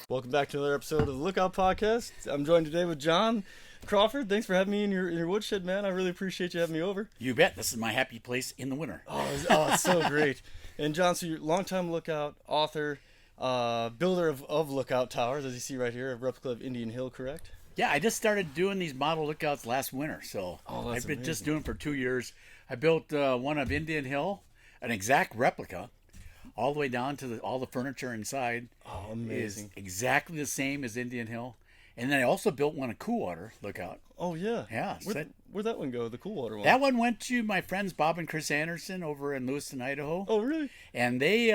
Welcome back to another episode of the Lookout Podcast. I'm joined today with John Crawford. Thanks for having me in your woodshed, man. I really appreciate you having me over. You bet. This is my happy place in the winter. It's so great. And John, so you're a longtime lookout, author, builder of lookout towers, as you see right here, a replica of Indian Hill, correct? Yeah, I just started doing these model lookouts last winter, so I've been just doing it for 2 years. I built one of Indian Hill, an exact replica, all the way down to all the furniture inside. Oh, amazing. Is exactly the same as Indian Hill. And then I also built one of Coolwater lookout. Oh, yeah. Yeah. Where'd that one go, the Coolwater one? That one went to my friends Bob and Chris Anderson over in Lewiston, Idaho. Oh, really? And they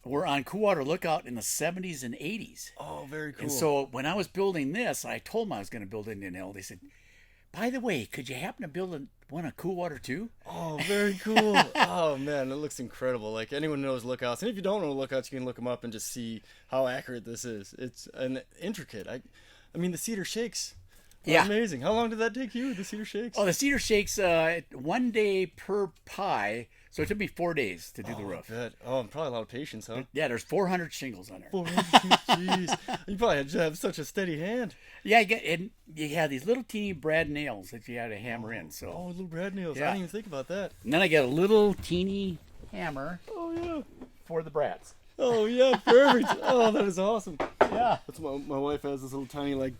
were on Coolwater lookout in the 70s and 80s. Oh, very cool. And so when I was building this, I told them I was going to build Indian Hill. They said, by the way, could you happen to build one of Coolwater too? Oh, very cool. Oh, man, it looks incredible. Like, anyone knows lookouts. And if you don't know lookouts, you can look them up and just see how accurate this is. It's intricate. I mean, the cedar shakes. Yeah. Amazing. How long did that take you, the cedar shakes? Oh, the cedar shakes 1 day per pie. So it took me 4 days to do the roof. I bet. Oh, probably a lot of patience, huh? Yeah, there's 400 shingles on there. 400, jeez. You probably have such a steady hand. Yeah, you had these little teeny brad nails that you had to hammer in. So. Oh, little brad nails. Yeah. I didn't even think about that. And then I got a little teeny hammer. Oh, yeah. For the brads. Oh, yeah, perfect. Oh, that is awesome. Yeah. That's my wife has this little tiny, like,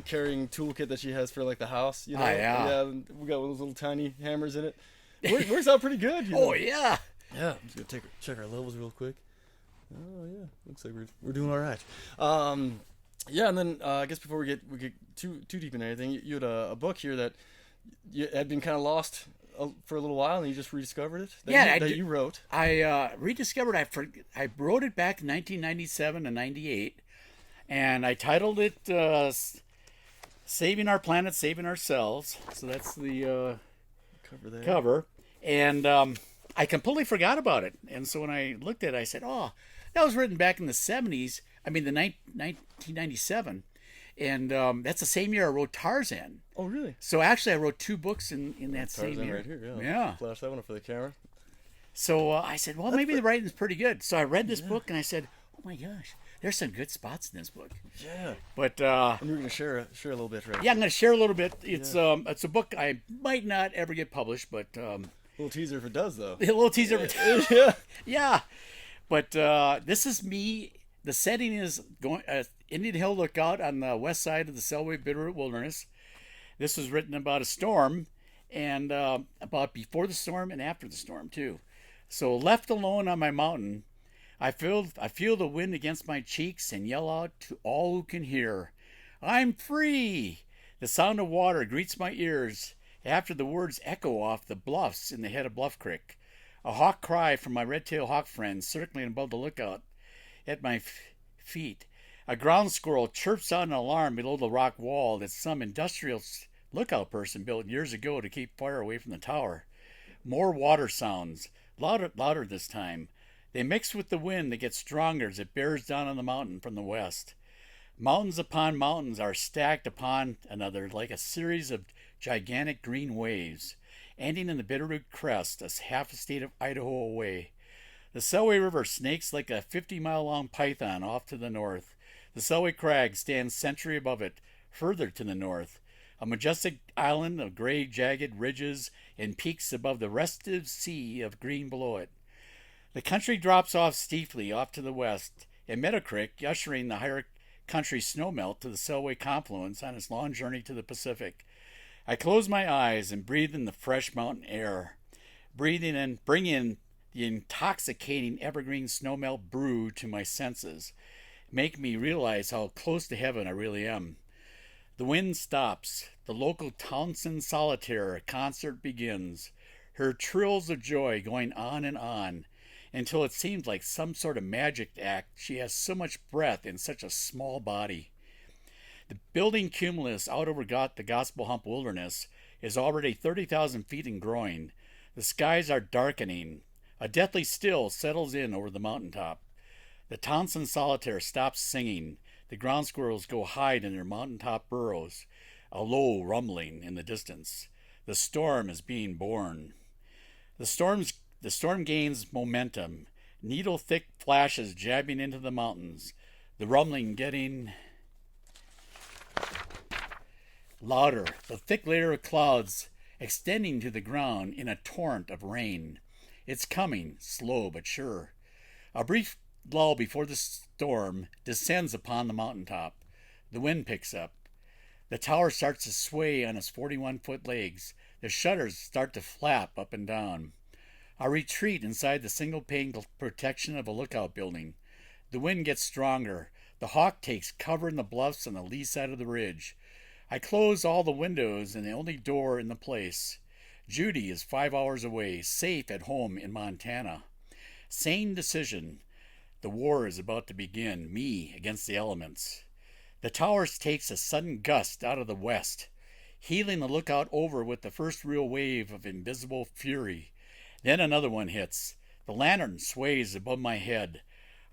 carrying toolkit that she has for, like, the house. You know? Oh, yeah. Yeah, we got one of those little tiny hammers in it. Works out pretty good. You know? Oh, yeah. Yeah, I'm just gonna check our levels real quick. Oh yeah, looks like we're doing all right. Yeah, and then I guess before we get too deep into anything, you had a book here that you had been kind of lost for a little while, and you just rediscovered it. That you wrote. I rediscovered. I wrote it back in 1997 and 98, and I titled it "Saving Our Planet, Saving Ourselves." So that's the cover. And I completely forgot about it. And so when I looked at it, I said, oh, that was written back in the 70s. I mean, 1997. And that's the same year I wrote Tarzan. Oh, really? So actually, I wrote 2 books in that same Tarzan year. Right here, yeah. Yeah. Flash that one up for the camera. So I said, well, maybe the writing's pretty good. So I read this book and I said, oh my gosh, there's some good spots in this book. Yeah. But and we're gonna share a little bit, right? Yeah, I'm gonna share a little bit. It's it's a book I might not ever get published, but a little teaser if it does, though. A little teaser. Yeah. Yeah. But this is me. The setting is Indian Hill Lookout on the west side of the Selway Bitterroot Wilderness. This was written about a storm and about before the storm and after the storm too. So left alone on my mountain, I feel the wind against my cheeks and yell out to all who can hear, I'm free! The sound of water greets my ears after the words echo off the bluffs in the head of Bluff Creek. A hawk cry from my red-tailed hawk friends circling above the lookout at my feet. A ground squirrel chirps out an alarm below the rock wall that some industrial lookout person built years ago to keep fire away from the tower. More water sounds, louder this time. They mix with the wind that gets stronger as it bears down on the mountain from the west. Mountains upon mountains are stacked upon another like a series of gigantic green waves, ending in the Bitterroot Crest, half a state of Idaho away. The Selway River snakes like a 50-mile-long python off to the north. The Selway Crag stands century above it, further to the north, a majestic island of gray jagged ridges and peaks above the restive sea of green below it. The country drops off steeply off to the west, and Meadow Creek ushering the higher country snowmelt to the Selway confluence on its long journey to the Pacific. I close my eyes and breathe in the fresh mountain air. Bring in the intoxicating evergreen snowmelt brew to my senses. Make me realize how close to heaven I really am. The wind stops. The local Townsend Solitaire concert begins. Her trills of joy going on and on, until it seems like some sort of magic act. She has so much breath in such a small body. The building cumulus out over the Gospel Hump Wilderness is already 30,000 feet and growing. The skies are darkening. A deathly still settles in over the mountaintop. The Townsend Solitaire stops singing. The ground squirrels go hide in their mountaintop burrows. A low rumbling in the distance. The storm is being born. The storm gains momentum. Needle-thick flashes jabbing into the mountains. the rumbling getting louder, the thick layer of clouds extending to the ground in a torrent of rain. It's coming, slow but sure. A brief lull before the storm descends upon the mountaintop. The wind picks up. The tower starts to sway on its 41-foot legs. The shutters start to flap up and down. I retreat inside the single-pane protection of a lookout building. The wind gets stronger. The hawk takes cover in the bluffs on the lee side of the ridge. I close all the windows and the only door in the place. Judy is 5 hours away, safe at home in Montana. Sane decision. The war is about to begin, me against the elements. The tower takes a sudden gust out of the west, heeling the lookout over with the first real wave of invisible fury. Then another one hits. The lantern sways above my head.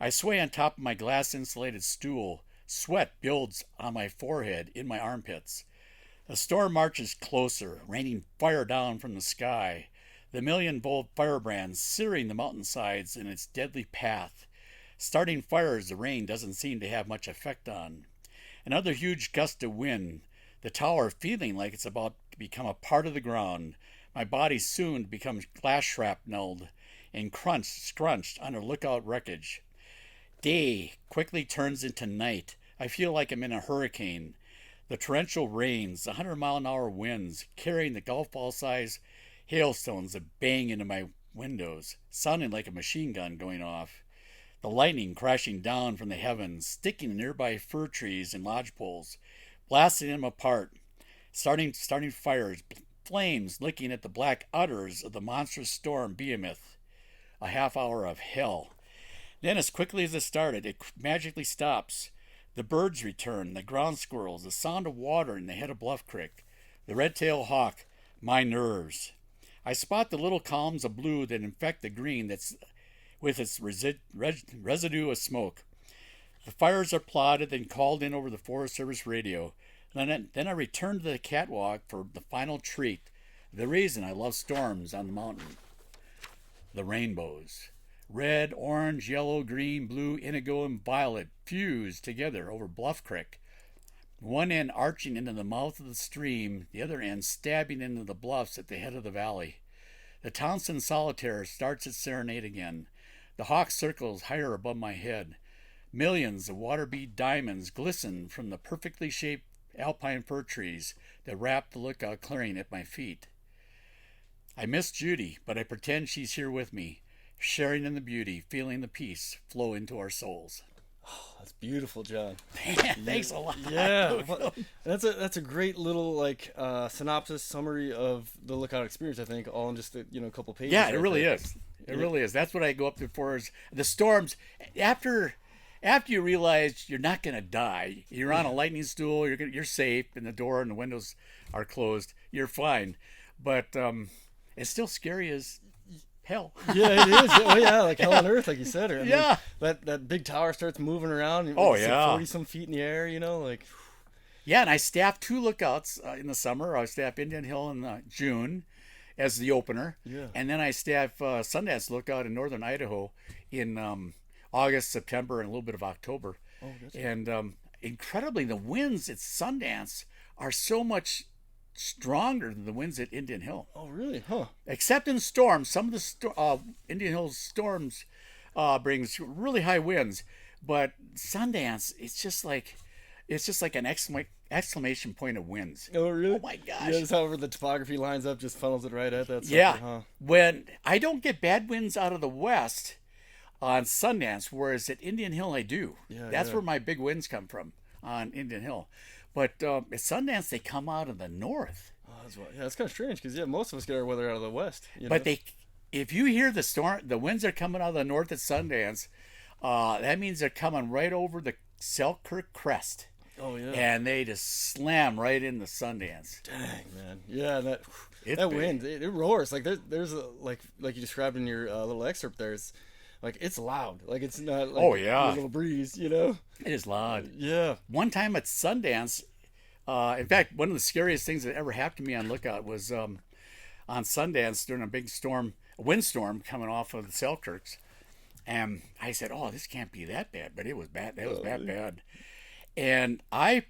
I sway on top of my glass-insulated stool. Sweat builds on my forehead, in my armpits. The storm marches closer, raining fire down from the sky. The million-volt firebrands searing the mountainsides in its deadly path. Starting fires the rain doesn't seem to have much effect on. Another huge gust of wind. The tower feeling like it's about to become a part of the ground. My body soon becomes glass shrapnelled and scrunched under lookout wreckage. Day quickly turns into night. I feel like I'm in a hurricane. The torrential rains, the 100-mile-an-hour winds, carrying the golf ball-sized hailstones that bang into my windows, sounding like a machine gun going off. The lightning crashing down from the heavens, sticking to nearby fir trees and lodgepoles, blasting them apart, starting fires, flames licking at the black udders of the monstrous storm behemoth. A half hour of hell. Then, as quickly as it started, it magically stops. The birds return, the ground squirrels, the sound of water in the head of Bluff Creek, the red-tailed hawk, my nerves. I spot the little columns of blue that infect the green that's with its residue of smoke. The fires are plotted and called in over the Forest Service radio. Then I return to the catwalk for the final treat, the reason I love storms on the mountain. The rainbows. Red, orange, yellow, green, blue, indigo, and violet fused together over Bluff Creek. One end arching into the mouth of the stream, the other end stabbing into the bluffs at the head of the valley. The Townsend solitaire starts its serenade again. The hawk circles higher above my head. Millions of water-bead diamonds glisten from the perfectly shaped alpine fir trees that wrap the lookout clearing at my feet. I miss Judy, but I pretend she's here with me, sharing in the beauty, feeling the peace flow into our souls. Oh, that's beautiful, John. Thanks a lot. Yeah, that's a great little synopsis summary of the lookout experience. I think all in just a couple pages. Yeah, it really is. It really is. That's what I go up there for. Is the storms after you realize you're not going to die. You're on a lightning stool. You're safe, and the door and the windows are closed. You're fine, but it's still scary as hell. Yeah, it is. Oh yeah, like hell on earth, like you said. I mean, that big tower starts moving around. Oh yeah, 40-some feet in the air. Yeah, and I staffed 2 lookouts in the summer. I staffed Indian Hill in June as the opener, and then I staff Sundance Lookout in northern Idaho in August, September, and a little bit of October. Oh, that's and incredibly, the winds at Sundance are so much stronger than the winds at Indian Hill. Oh, really? Huh. Except in storms. Some of the Indian Hill's storms brings really high winds, but Sundance, it's just like an exclamation point of winds. Oh, really? Oh my gosh. Yeah, just however the topography lines up just funnels it right at that. Yeah. Sucker, huh? When I don't get bad winds out of the west on Sundance, whereas at Indian Hill I do. That's where my big winds come from, on Indian Hill. But at Sundance, they come out of the north. Oh, that's kind of strange because most of us get our weather out of the west. But if you hear the winds are coming out of the north at Sundance, that means they're coming right over the Selkirk Crest. Oh yeah. And they just slam right into Sundance. Dang, man. Yeah, that wind, it roars. Like there's like you described in your little excerpt there. It's loud. Like it's not like a little breeze, It is loud. Yeah. One time at Sundance, in fact, one of the scariest things that ever happened to me on Lookout was on Sundance during a big storm, a windstorm coming off of the Selkirks. And I said, "Oh, this can't be that bad," but it was bad. That was really? bad. And I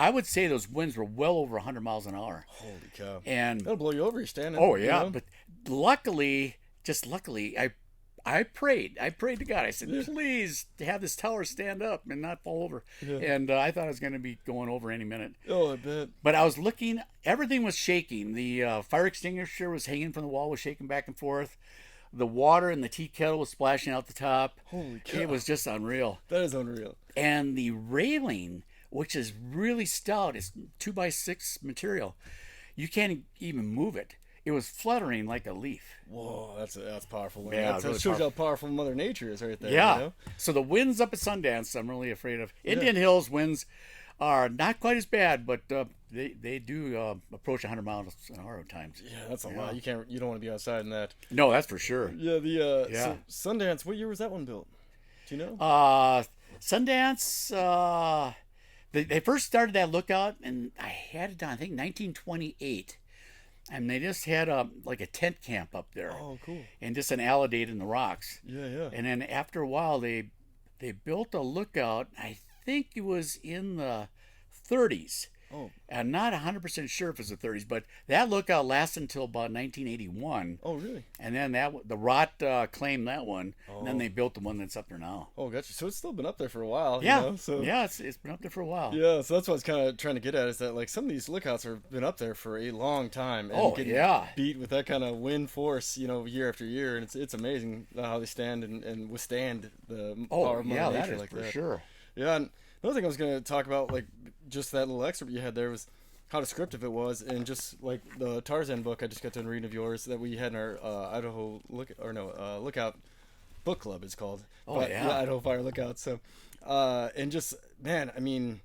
would say those winds were well over 100 miles an hour. Holy cow! And That'll blow you over. You're standing. oh you yeah, know? but luckily, just luckily, I prayed. I prayed to God. I said, Yeah. "Please have this tower stand up and not fall over." Yeah. And I thought it was going to be going over any minute. Oh, I bet. But I was looking. Everything was shaking. The fire extinguisher was hanging from the wall, was shaking back and forth. The water in the tea kettle was splashing out the top. Holy cow! It was just unreal. That is unreal. And the railing, which is really stout, it's 2x6 material. You can't even move it. It was fluttering like a leaf. Whoa, that's powerful. Man. Yeah, that really shows you how powerful Mother Nature is, right there. Yeah. You know? So the winds up at Sundance, I'm really afraid of. Indian Hills winds are not quite as bad, but they do approach 100 miles an hour at times. Yeah, that's a lot. You don't want to be outside in that. No, that's for sure. Yeah, Yeah. So Sundance. What year was that one built? Do you know? Sundance, they first started that lookout, and I had it done, I think, 1928. And they just had like a tent camp up there. Oh, cool. And just an alidate in the rocks. Yeah, yeah. And then after a while, they built a lookout. I think it was in the 30s. Oh. I'm not 100% sure if it was the 30s, but that lookout lasted until about 1981. Oh, really? And then the Rot claimed that one. Oh. And then they built the one that's up there now. Oh, gotcha. So it's still been up there for a while. Yeah. You know? So Yeah, it's been up there for a while. yeah. So that's what I was kind of trying to get at is that like some of these lookouts have been up there for a long time and Oh, getting yeah. beat with that kind of wind force, year after year, and it's amazing how they stand and withstand the power of Mother yeah, Nature that is like for that. sure. Yeah. And another thing I was going to talk about, like just that little excerpt you had there, was how descriptive it was, and just like the Tarzan book I just got done reading of yours that we had in our Idaho Lookout book club. It's called. Oh, yeah. Idaho Fire Lookout. So, and just man, I mean,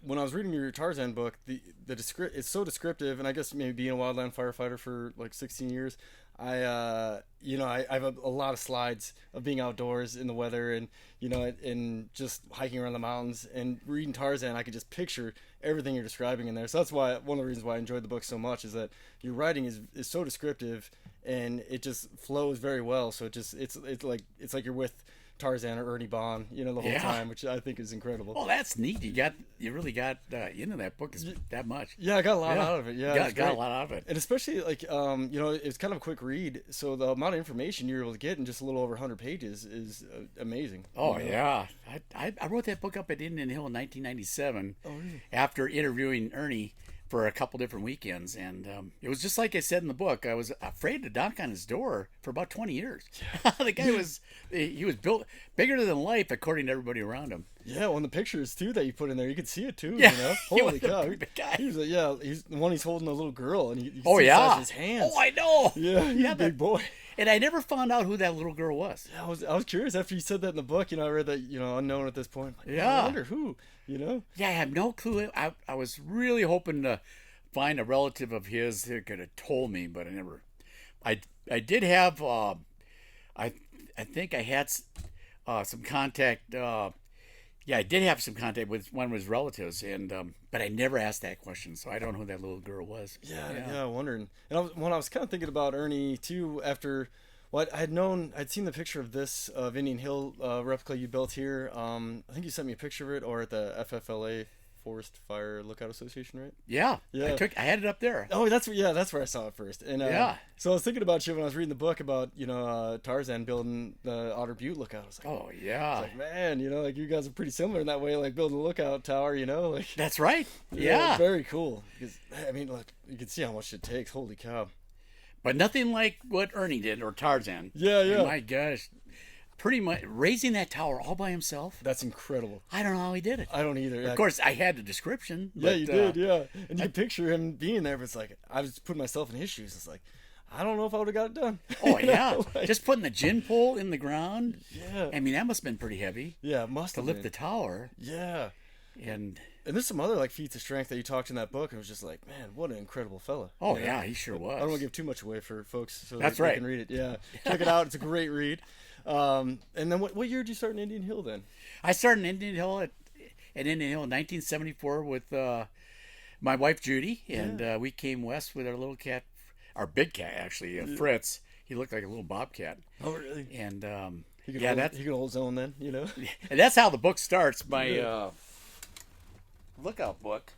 when I was reading your Tarzan book, the it's so descriptive, and I guess maybe being a wildland firefighter for like 16 years, I have a lot of slides of being outdoors in the weather and and just hiking around the mountains, and reading Tarzan I could just picture everything you're describing in there. So that's why one of the reasons why I enjoyed the book so much is that your writing is so descriptive and it just flows very well. So it's like you're with Tarzan or Ernie Bond, the whole Yeah. time, which I think is incredible. Oh, that's neat. You really got into that book that much. Yeah, I got a lot Yeah. out of it. Yeah, got it's a great. lot out of it. And especially like it's kind of a quick read, so the amount of information you're able to get in just a little over 100 pages is amazing. Oh yeah, I wrote that book up at Indian Hill in 1997. Oh, really? After interviewing Ernie for a couple different weekends, and it was just like I said in the book. I was afraid to knock on his door for about 20 years. The guy was built bigger than life according to everybody around him. Yeah, well, and the pictures too that you put in there, you could see it too. Yeah, he Holy was a cow! pretty big guy. He's he's the one. He's holding a little girl, and you can Oh see the size yeah, of his hands. Oh I know. Yeah, he's a but- big boy. And I never found out who that little girl was. I was curious after you said that in the book. I read that unknown at this point. Like, Yeah. I wonder who. Yeah, I have no clue. I was really hoping to find a relative of his that could have told me, but I never. I did have. I think I had some contact. Yeah, I did have some contact with one of his relatives, and but I never asked that question, so I don't know who that little girl was. Yeah, wondering. And when I was kind of thinking about Ernie too, after what I'd seen the picture of Indian Hill replica you built here. I think you sent me a picture of it, or at the FFLA Forest Fire Lookout Association, right? Yeah. Yeah. I had it up there. Oh, that's where I saw it first. And Yeah. So I was thinking about you when I was reading the book about Tarzan building the Otter Butte lookout. I was like, Oh yeah. like, man, like you guys are pretty similar in that way, like building a lookout tower, like That's right. Yeah. very cool. Because I mean, look, you can see how much it takes. Holy cow. But nothing like what Ernie did or Tarzan. Yeah, yeah. And my gosh. Pretty much raising that tower all by himself. That's incredible. I don't know how he did it. I don't either. Of course, I had the description. Yeah, but, you did. Yeah, and you can picture him being there. But it's like I was putting myself in his shoes. It's like I don't know if I would have got it done. Oh yeah, Like, just putting the gin pole in the ground. yeah, I mean, that must have been pretty heavy yeah, it must to have lift the been. tower. Yeah, And and there's some other like feats of strength that you talked in that book. And it was just like, man, what an incredible fella. oh You know? yeah, he sure was. I don't want to give too much away for folks so That's they right. can read it. Yeah, check it out. It's a great read. And then what year did you start in Indian Hill then? I started in Indian Hill at Indian Hill in 1974 with my wife Judy, and we came west with our little cat, our big cat actually, Fritz. He looked like a little bobcat, Oh, really? and that's he could hold his own then, you know. and that's how the book starts. My lookout book,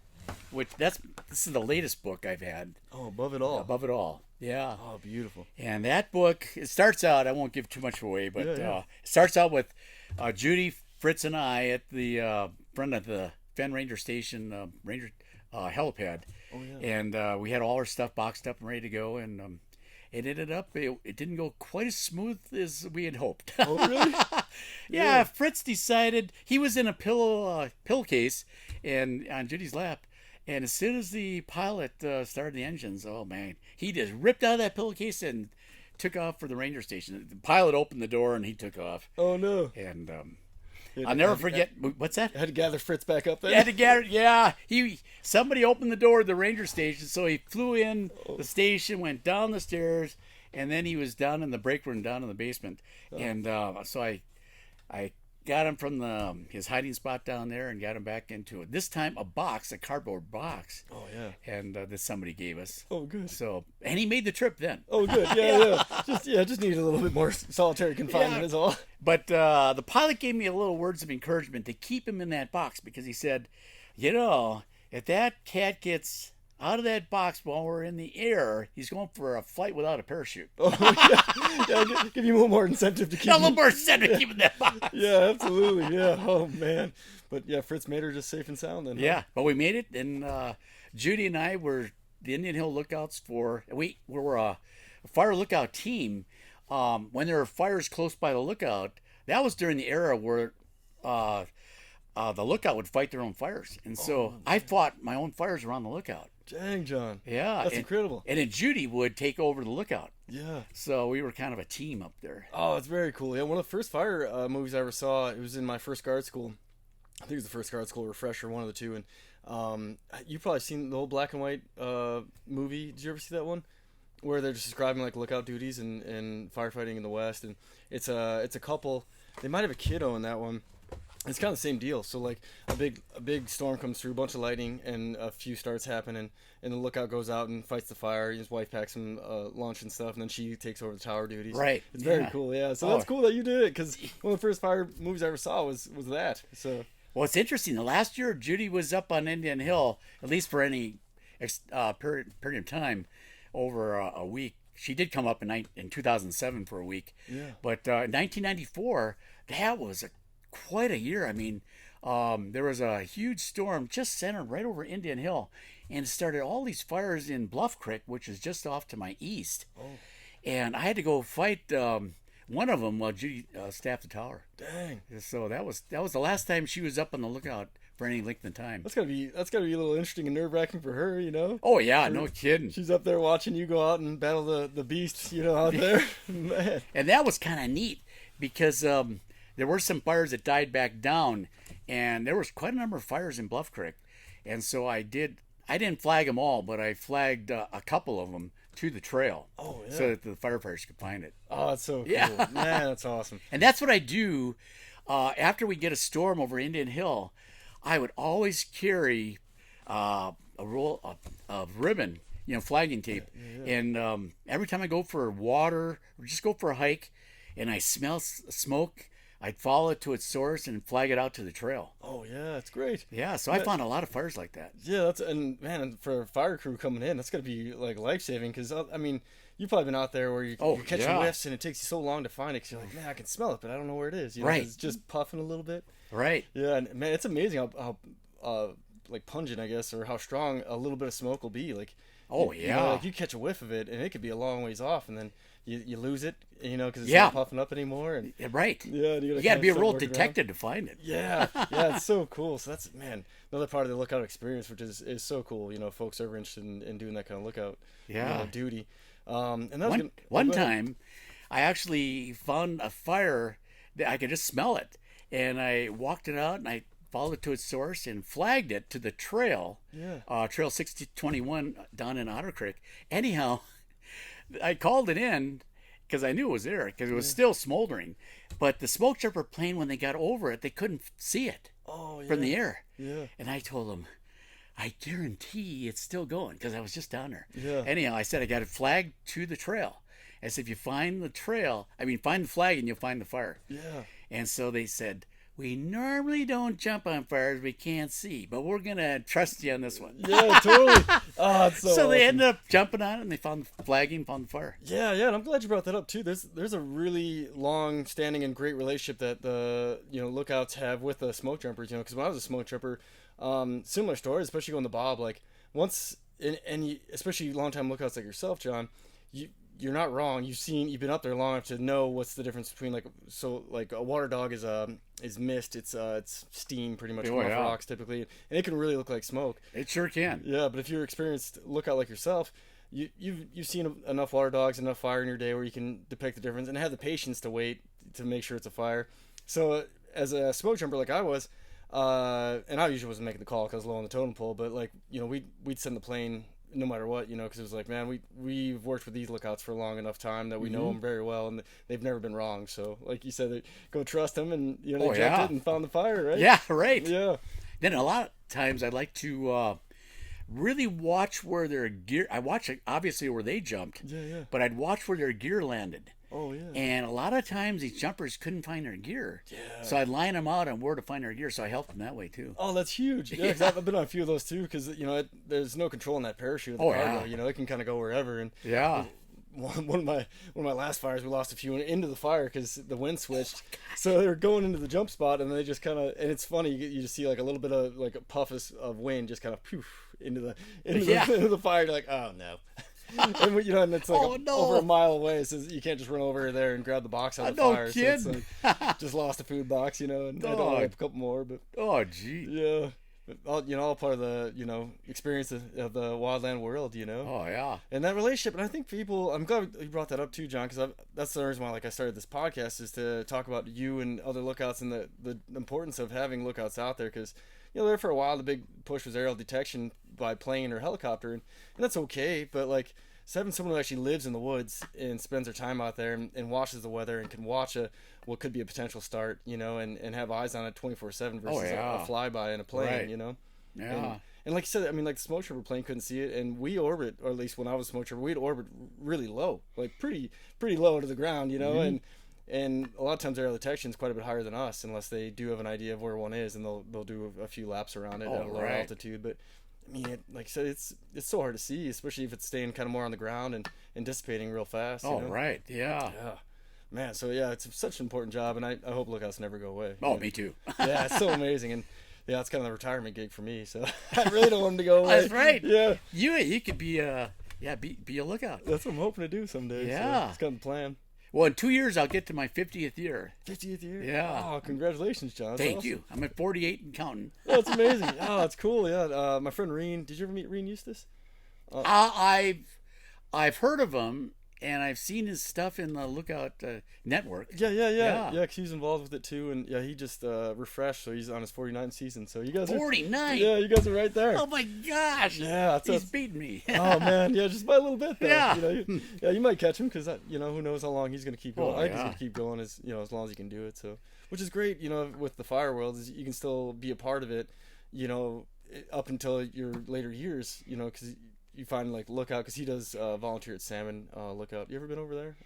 this is the latest book I've had. Oh, Above It All. Above It All. Yeah. Oh, beautiful. And that book, it starts out, I won't give too much away, but it starts out with Judy, Fritz, and I at the front of the Fenn Ranger Station Ranger helipad. Oh, yeah. And we had all our stuff boxed up and ready to go. And it ended up, it didn't go quite as smooth as we had hoped. Oh, really? Yeah, Fritz decided, he was in a pillowcase and on Judy's lap. And as soon as the pilot started the engines, oh man, he just ripped out of that pillowcase and took off for the ranger station. The pilot opened the door and he took off. Oh no! And I'll never forget. What's that? Had to gather Fritz back up there. Had to gather. Yeah, somebody opened the door of the ranger station, so he flew in the station, went down the stairs, and then he was down in the break room, down in the basement. Oh. And so I got him from his hiding spot down there and got him back into it. This time a cardboard box. Oh yeah. And that somebody gave us. Oh good. So and he made the trip then. Oh good. Yeah. Just needed a little bit more solitary confinement is all. But the pilot gave me a little words of encouragement to keep him in that box because he said, if that cat gets out of that box while we're in the air, he's going for a flight without a parachute. Oh, yeah. Give you a little more incentive to keep a little more incentive to keep in that box. Yeah, absolutely. Yeah. Oh, man. But, yeah, Fritz made her just safe and sound then. Yeah, but we made it, and Judy and I were the Indian Hill Lookouts we were a fire lookout team. When there were fires close by the lookout, that was during the era where the lookout would fight their own fires. And so I fought my own fires around the lookout. Dang, John. Yeah. That's incredible. And then Judy would take over the lookout. Yeah. So we were kind of a team up there. Oh, it's very cool. Yeah, one of the first fire movies I ever saw, it was in my first guard school. I think it was the first guard school refresher, one of the two. And you've probably seen the old black and white movie. Did you ever see that one? Where they're just describing like lookout duties and firefighting in the West. And it's a couple. They might have a kiddo in that one. It's kind of the same deal. So like a big storm comes through, a bunch of lightning, and a few starts happening, and the lookout goes out and fights the fire. His wife packs him lunch and stuff, and then she takes over the tower duties. Right. It's very cool. Yeah. So that's cool that you did it, because one of the first fire movies I ever saw was that. So. Well, it's interesting. The last year Judy was up on Indian Hill, at least for any period of time, over a week. She did come up in 2007 for a week. Yeah. But in 1994, that was quite a year. I mean, there was a huge storm just centered right over Indian Hill, and it started all these fires in Bluff Creek, which is just off to my east. Oh. And I had to go fight one of them while Judy staffed the tower. Dang. So that was the last time she was up on the lookout for any length of time. That's gotta be a little interesting and nerve-wracking for her, Oh yeah, no kidding. She's up there watching you go out and battle the beasts, out there. Man. And that was kind of neat because there were some fires that died back down, and there was quite a number of fires in Bluff Creek, and so I didn't flag them all, but I flagged a couple of them to the trail. Oh yeah. So that the firefighters could find it. Oh, that's so cool. Yeah. Man, that's awesome. And that's what I do after we get a storm over Indian Hill. I would always carry a roll of ribbon, flagging tape. Yeah. And every time I go for water or just go for a hike and I smell smoke, I'd follow it to its source and flag it out to the trail. Oh, yeah, that's great. Yeah, so I found a lot of fires like that. Yeah, and for a fire crew coming in, that's going to be like life-saving because, I mean, you've probably been out there where you're catching whiffs and it takes you so long to find it because you're like, man, I can smell it, but I don't know where it is. Right. It's just puffing a little bit. Right. Yeah, and man, it's amazing how like pungent, I guess, or how strong a little bit of smoke will be. Like, like you catch a whiff of it and it could be a long ways off, and then you lose it, because it's not puffing up anymore. And right. Yeah, you got to be a real detective to find it. Yeah, it's so cool. So that's another part of the lookout experience, which is so cool. Folks are ever interested in doing that kind of lookout duty. And that was one time, I actually found a fire that I could just smell it, and I walked it out and I followed it to its source and flagged it to the trail. Yeah. Trail 6021 down in Otter Creek. Anyhow, I called it in because I knew it was there because it was still smoldering. But the smoke jumper plane, when they got over it, they couldn't see it from the air. Yeah. And I told them, I guarantee it's still going because I was just down there. Yeah. Anyhow, I said I got it flagged to the trail. I said, if you find the find the flag and you'll find the fire. Yeah. And so they said, we normally don't jump on fires we can't see, but we're going to trust you on this one. Yeah, totally. Oh, it's so So they awesome. ended up jumping on it, and they found the flagging, found the fire. Yeah, yeah, and I'm glad you brought that up too. There's a really long-standing and great relationship that the lookouts have with the smoke jumpers. Because when I was a smoke jumper, similar stories, especially going to Bob. Like once, especially long-time lookouts like yourself, John, you're not wrong. You've been up there long enough to know what's the difference between like a water dog is mist. It's steam pretty much Oh, from off yeah. rocks typically, and it can really look like smoke. It sure can. Yeah, but if you're an experienced lookout like yourself, you've seen enough water dogs, enough fire in your day where you can depict the difference and have the patience to wait to make sure it's a fire. So as a smoke jumper like I was, and I usually wasn't making the call because I was low on the totem pole, but we'd send the plane no matter what, because it was like, man, we've worked with these lookouts for a long enough time that we know them very well, and they've never been wrong. So like you said, go trust them, and they jumped it and found the fire, right? Yeah, right. Yeah. Then a lot of times I'd like to really watch where their gear. I watch obviously where they jumped, Yeah. but I'd watch where their gear landed. Oh yeah. And a lot of times these jumpers couldn't find their gear. Yeah. So I'd line them out on where to find their gear. So I helped them that way too. Oh, that's huge. Yeah, 'cause I've been on a few of those too. Because there's no control in that parachute of the cargo. Yeah. It can kind of go wherever. And Yeah. one of my last fires, we lost a few into the fire because the wind switched. So they were going into the jump spot, and they just kind of, and it's funny, you just see like a little bit of like a puff of wind just kind of poof into the into the fire. You're like, oh no. And it's like over a mile away, so you can't just run over there and grab the box out of the fire. Kid. So it's like, just lost a food box, and I had to order up a couple more, but oh gee. yeah. All part of the experience of the wildland world, Oh yeah. and that relationship. And I think people, I'm glad you brought that up too, John, because that's the reason why I started this podcast, is to talk about you and other lookouts and the importance of having lookouts out there, because there for a while the big push was aerial detection by plane or helicopter, and that's okay, but like having someone who actually lives in the woods and spends their time out there and watches the weather and can watch what could be a potential start, and have eyes on it 24/7 versus a flyby in a plane, Right. Yeah. And like you said, like the smoke trooper plane couldn't see it, and we orbit, or at least when I was a smoke trooper, we'd orbit really low, like pretty low to the ground, and a lot of times aerial detection is quite a bit higher than us, unless they do have an idea of where one is, and they'll do a few laps around it at a lower altitude. But I mean, like I said, it's so hard to see, especially if it's staying kind of more on the ground and dissipating real fast. Right. Yeah. Yeah. Man, so yeah, it's such an important job, and I hope lookouts never go away. Oh, me too. Yeah, it's so amazing, and yeah, it's kind of the retirement gig for me. So I really don't want them to go away. That's right. Yeah, you could be a lookout. that's what I'm hoping to do someday. Yeah, so it's kind of the plan. Well, in 2 years I'll get to my 50th year. 50th year. Yeah. Oh, congratulations, John. That's Thank awesome. you. I'm at 48 and counting. Oh, that's amazing. Oh, that's cool. Yeah. My friend Reen. Did you ever meet Reen Eustace? I've heard of him, and I've seen his stuff in the Lookout network. Yeah. Because he's involved with it too, and yeah, he just refreshed, so he's on his 49th season. So you guys are 49. Yeah, you guys are right there. Oh my gosh. Yeah, he's beating me. Oh man, yeah, just by a little bit though. Yeah. You might catch him because who knows how long he's gonna keep going. Oh, I think he's yeah. gonna keep going as long as he can do it. So, which is great. With the fire world, is you can still be a part of it. Up until your later years. Because you find like Lookout, because he does volunteer at Salmon Lookout. You ever been over there?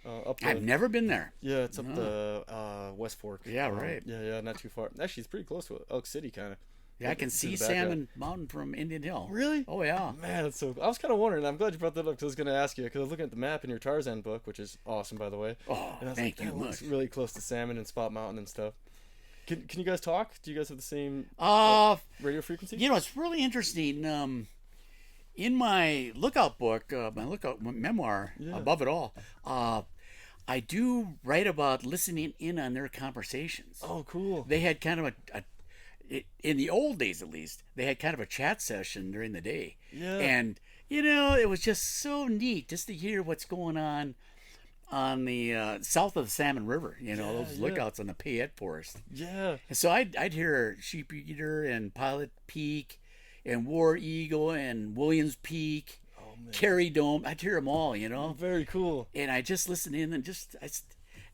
I've never been there. Yeah, it's up the West Fork. Yeah, right. Yeah, not too far. Actually, it's pretty close to Elk City, kind of. Yeah, I can see Salmon Mountain from Indian Hill. Really? Oh yeah. Man, that's so. I was kind of wondering. I'm glad you brought that up because I was going to ask you, because I was looking at the map in your Tarzan book, which is awesome, by the way. Oh, and I was thank like, you that looks much. really close to Salmon and Spot Mountain and stuff. Can you guys talk? Do you guys have the same radio frequency? It's really interesting. In my Lookout book, my Lookout memoir, Above It All, I do write about listening in on their conversations. Oh, cool. They had kind of in the old days, at least, they had kind of a chat session during the day. Yeah. And, it was just so neat just to hear what's going on the south of the Salmon River, those lookouts on the Payette Forest. Yeah. And so I'd hear Sheep Eater and Pilot Peak and War Eagle and Williams Peak, Kerry Dome. I'd hear them all, Very cool. And I just listened in and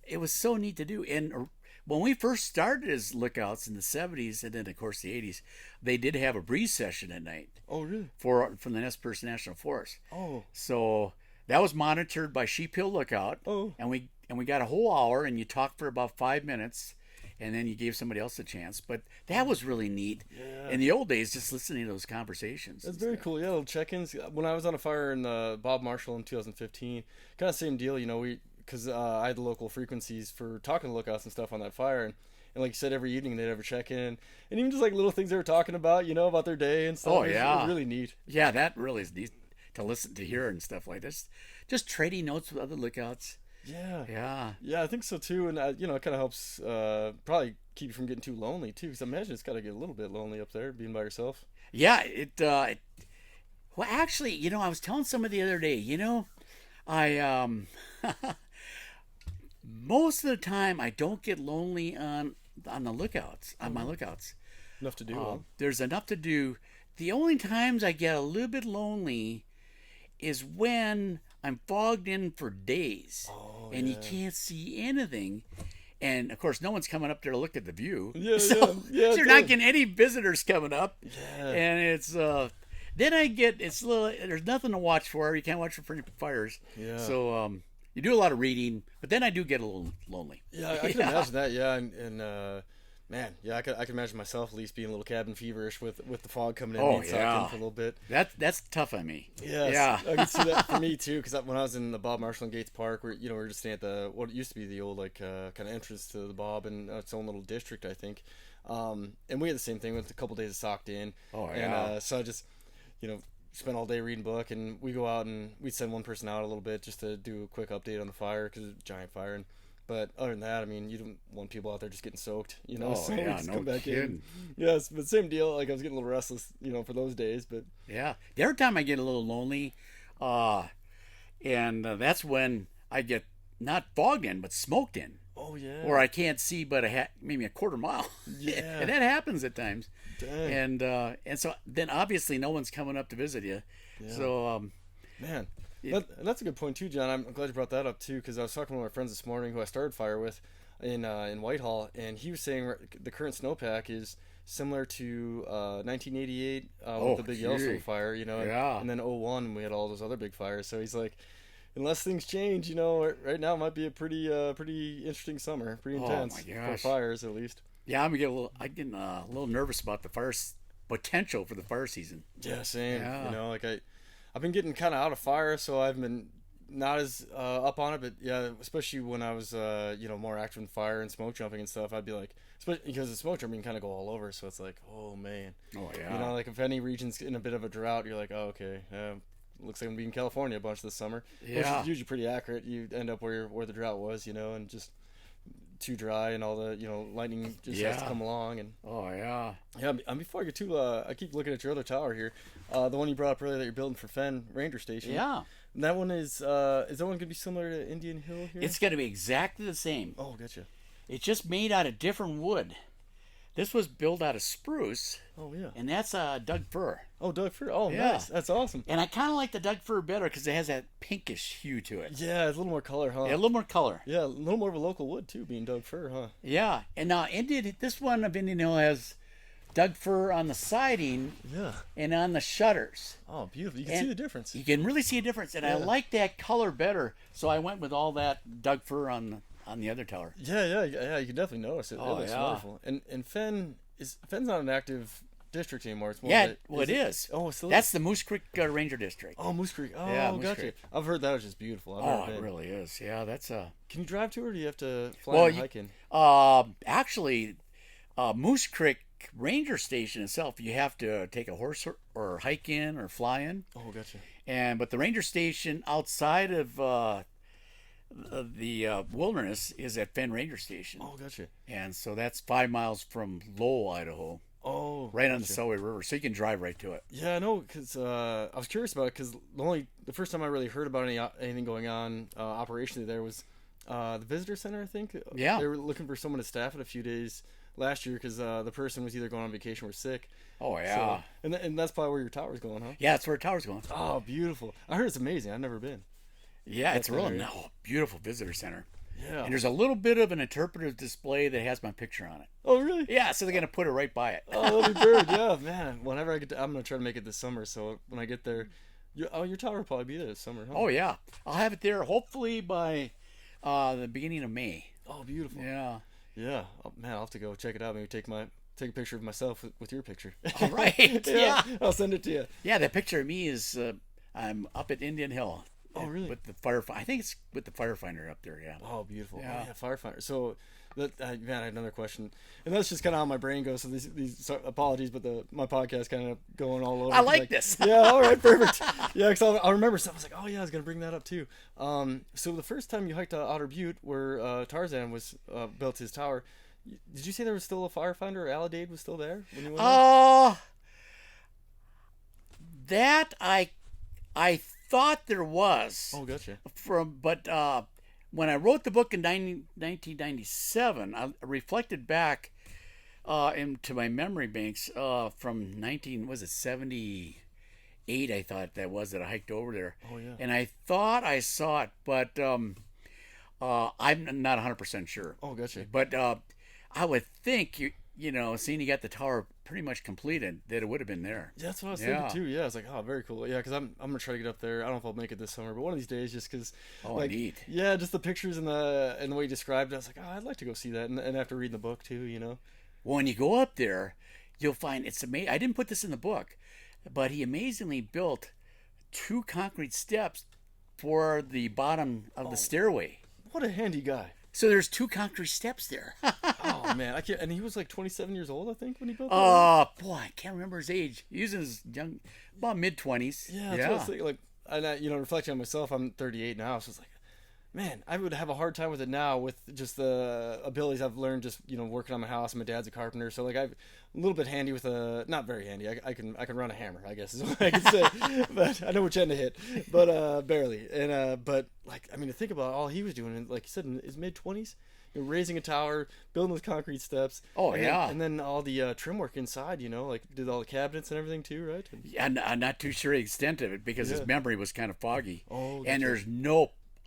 it was so neat to do. And when we first started as lookouts in the 70s and then, of course, the 80s, they did have a breeze session at night. Oh, really? From the Nez Perce National Forest. Oh. So That was monitored by Sheep Hill Lookout. Oh. And we got a whole hour, and you talked for about 5 minutes, and then you gave somebody else a chance. But that was really neat. Yeah. In the old days, just listening to those conversations. That's very cool. Yeah, little check-ins. When I was on a fire in Bob Marshall in 2015, kind of same deal. Because I had the local frequencies for talking to lookouts and stuff on that fire, and like you said, every evening they'd have a check-in, and even just like little things they were talking about, about their day and stuff. Oh, It yeah. was really neat. Yeah, that really is neat to listen to hear and stuff like this. Just trading notes with other lookouts. Yeah. Yeah. Yeah, I think so too, and it kind of helps probably keep you from getting too lonely too. Because I imagine it's got to get a little bit lonely up there being by yourself. Yeah, well, actually, I was telling somebody the other day, I most of the time I don't get lonely on the lookouts, on my lookouts. Enough to do. Huh? There's enough to do. The only times I get a little bit lonely is when I'm fogged in for days and you can't see anything. And of course, no one's coming up there to look at the view. Yeah, so you're not getting any visitors coming up. Yeah. And it's then it's a little. There's nothing to watch for. You can't watch for any fires. Yeah. So you do a lot of reading, but then I do get a little lonely. Yeah, I can imagine that. Yeah, and man, yeah, I can imagine myself at least being a little cabin feverish with the fog coming in, being sucked in for a little bit. That's tough on me. Yes, yeah, I can see that for me too. Because when I was in the Bob Marshall and Gates Park, we were just staying at the what used to be the old kind of entrance to the Bob and its own little district, I think. And we had the same thing with a couple days of socked in. Oh yeah. And so I just spent all day reading book, and we go out and we'd send one person out a little bit just to do a quick update on the fire because it's a giant fire. But other than that, I mean, you don't want people out there just getting soaked, Oh so yeah, just no come back kidding. in. Yes, but same deal. Like I was getting a little restless, for those days. But Yeah, the other time I get a little lonely, and that's when I get not fogged in but smoked in. oh yeah, Or I can't see but maybe a quarter mile. Yeah. And that happens at times. Dang. And so then obviously no one's coming up to visit you. Yeah. So Man, that's a good point too, John. I'm glad you brought that up too, because I was talking to one of my friends this morning who I started fire with in Whitehall, and he was saying the current snowpack is similar to 1988 with the big Yellowstone fire, Yeah. and then '01 we had all those other big fires. So he's like, unless things change, right now it might be a pretty interesting summer, pretty intense my for gosh. fires at least. yeah, I'm getting a little nervous about the potential for the fire season. Yeah, same. Yeah. I've been getting kind of out of fire, so I've been not as up on it. But yeah, especially when I was more active in fire and smoke jumping and stuff, I'd be like, especially because the smoke jumping kind of go all over, so it's like, oh man. Oh yeah. Like if any region's in a bit of a drought, you're like, oh okay, looks like I'm being in California a bunch this summer. Yeah. Which is usually pretty accurate. You end up where the drought was, and just too dry, and all the lightning just has to come along. And Oh yeah. yeah, and before I get too, I keep looking at your other tower here, the one you brought up earlier that you're building for Fenn Ranger Station. Yeah. And that one is that one gonna be similar to Indian Hill here? It's going to be exactly the same. Oh, gotcha. It's just made out of different wood. This was built out of spruce, Oh yeah. and that's Doug fir. Oh, Doug Fir. Oh, Yeah. nice. That's awesome. And I kind of like the Doug fir better because it has that pinkish hue to it. Yeah, it's a little more color, huh? Yeah, a little more color. Yeah, a little more of a local wood too, being Doug Fir, huh? Yeah, and now this one of Indian Hill has Doug fir on the siding Yeah. and on the shutters. Oh, beautiful. You can And see the difference. You can really see a difference, and I Yeah. like that color better. So I went with all that Doug fir on the other tower. Yeah. You can definitely notice it. Oh, It looks yeah. wonderful. And Fenn's not an active district anymore. It's more Yeah, of a, well, it is. Oh, it's still That's the Moose Creek Ranger District. Oh, Moose Creek. Oh, Yeah, Moose gotcha. Creek. I've heard that was just beautiful. I've Oh, never it been. really is. Yeah, that's a. Can you drive to it, or do you have to fly Well, and you- hike in? Actually, Moose Creek Ranger Station itself, you have to take a horse or hike in or fly in. Oh, gotcha. But the ranger station outside of the wilderness is at Fenn Ranger Station. Oh, gotcha. And so that's 5 miles from Lowell, Idaho, Oh, right on the gotcha. Selway River, so you can drive right to it. Yeah, I know, because I was curious about it, because the first time I really heard about anything going on operationally there was the visitor center, I think. Yeah. They were looking for someone to staff it a few days last year, because the person was either going on vacation or sick. Oh yeah, So, and that's probably where your tower's going, huh? yeah, that's where the tower's going. Oh, beautiful. I heard it's amazing. I've never been. Yeah, it's a real area. beautiful visitor center. Yeah. And there's a little bit of an interpretive display that has my picture on it. Oh, really? Yeah, so they're gonna put it right by it. Oh, that'd be bird. Yeah, man. Whenever I get I'm going to try to make it this summer, so when I get there, Your tower will probably be there this summer, huh? Oh yeah, I'll have it there hopefully by the beginning of May. Oh, beautiful. Yeah. Yeah. Oh, man, I'll have to go check it out. Maybe take a picture of myself with your picture. All right. Yeah. I'll send it to you. Yeah, that picture of me is I'm up at Indian Hill. Oh, really? With the firefighter. I think it's with the firefighter up there. Yeah. Oh, beautiful. Yeah. Oh, yeah, firefighter. So, man, I had another question, and that's just kind of how my brain goes. So these apologies, but my podcast kind of going all over. I like this. Yeah. All right. Perfect. Yeah, because I'll remember stuff. I was like, oh yeah, I was gonna bring that up too. So the first time you hiked Otter Butte, where Tarzan was built his tower, did you say there was still a firefighter, or Alidade was still there when you went? That I thought there was. Oh, gotcha. But when I wrote the book in 1997, I reflected back into my memory banks from 78, I thought that I hiked over there. Oh, yeah. And I thought I saw it, but I'm not 100% sure. Oh, gotcha. But I would think, seeing you got the tower pretty much completed, that it would have been there. Yeah, that's what I was thinking too. Yeah, I was like, oh, very cool. Yeah, because I'm gonna try to get up there. I don't know if I'll make it this summer, but one of these days, just because. Oh, neat. Yeah, just the pictures and the way you described it, I was like, oh, I'd like to go see that, and after reading the book too. Well, when you go up there, you'll find it's amazing. I didn't put this in the book, but he amazingly built 2 concrete steps for the bottom of the stairway. What a handy guy. So there's 2 concrete steps there. Oh man, I can't. And he was like 27 years old, I think, when he built that. Oh boy, I can't remember his age. He was in his about mid-20s. Yeah, that's what I was thinking. Like, and reflecting on myself, I'm 38 now, so it's like, man, I would have a hard time with it now with just the abilities I've learned just working on my house. My dad's a carpenter, so like I'm a little bit handy with not very handy. I can run a hammer, I guess is what I can say. But I know which end to hit, but barely. And but like, I mean, to think about all he was doing, like you said, in his mid-20s, raising a tower, building those concrete steps. Oh, yeah. And then all the trim work inside, like did all the cabinets and everything too, right? Yeah, I'm not too sure the extent of it because his memory was kind of foggy. Oh, and there's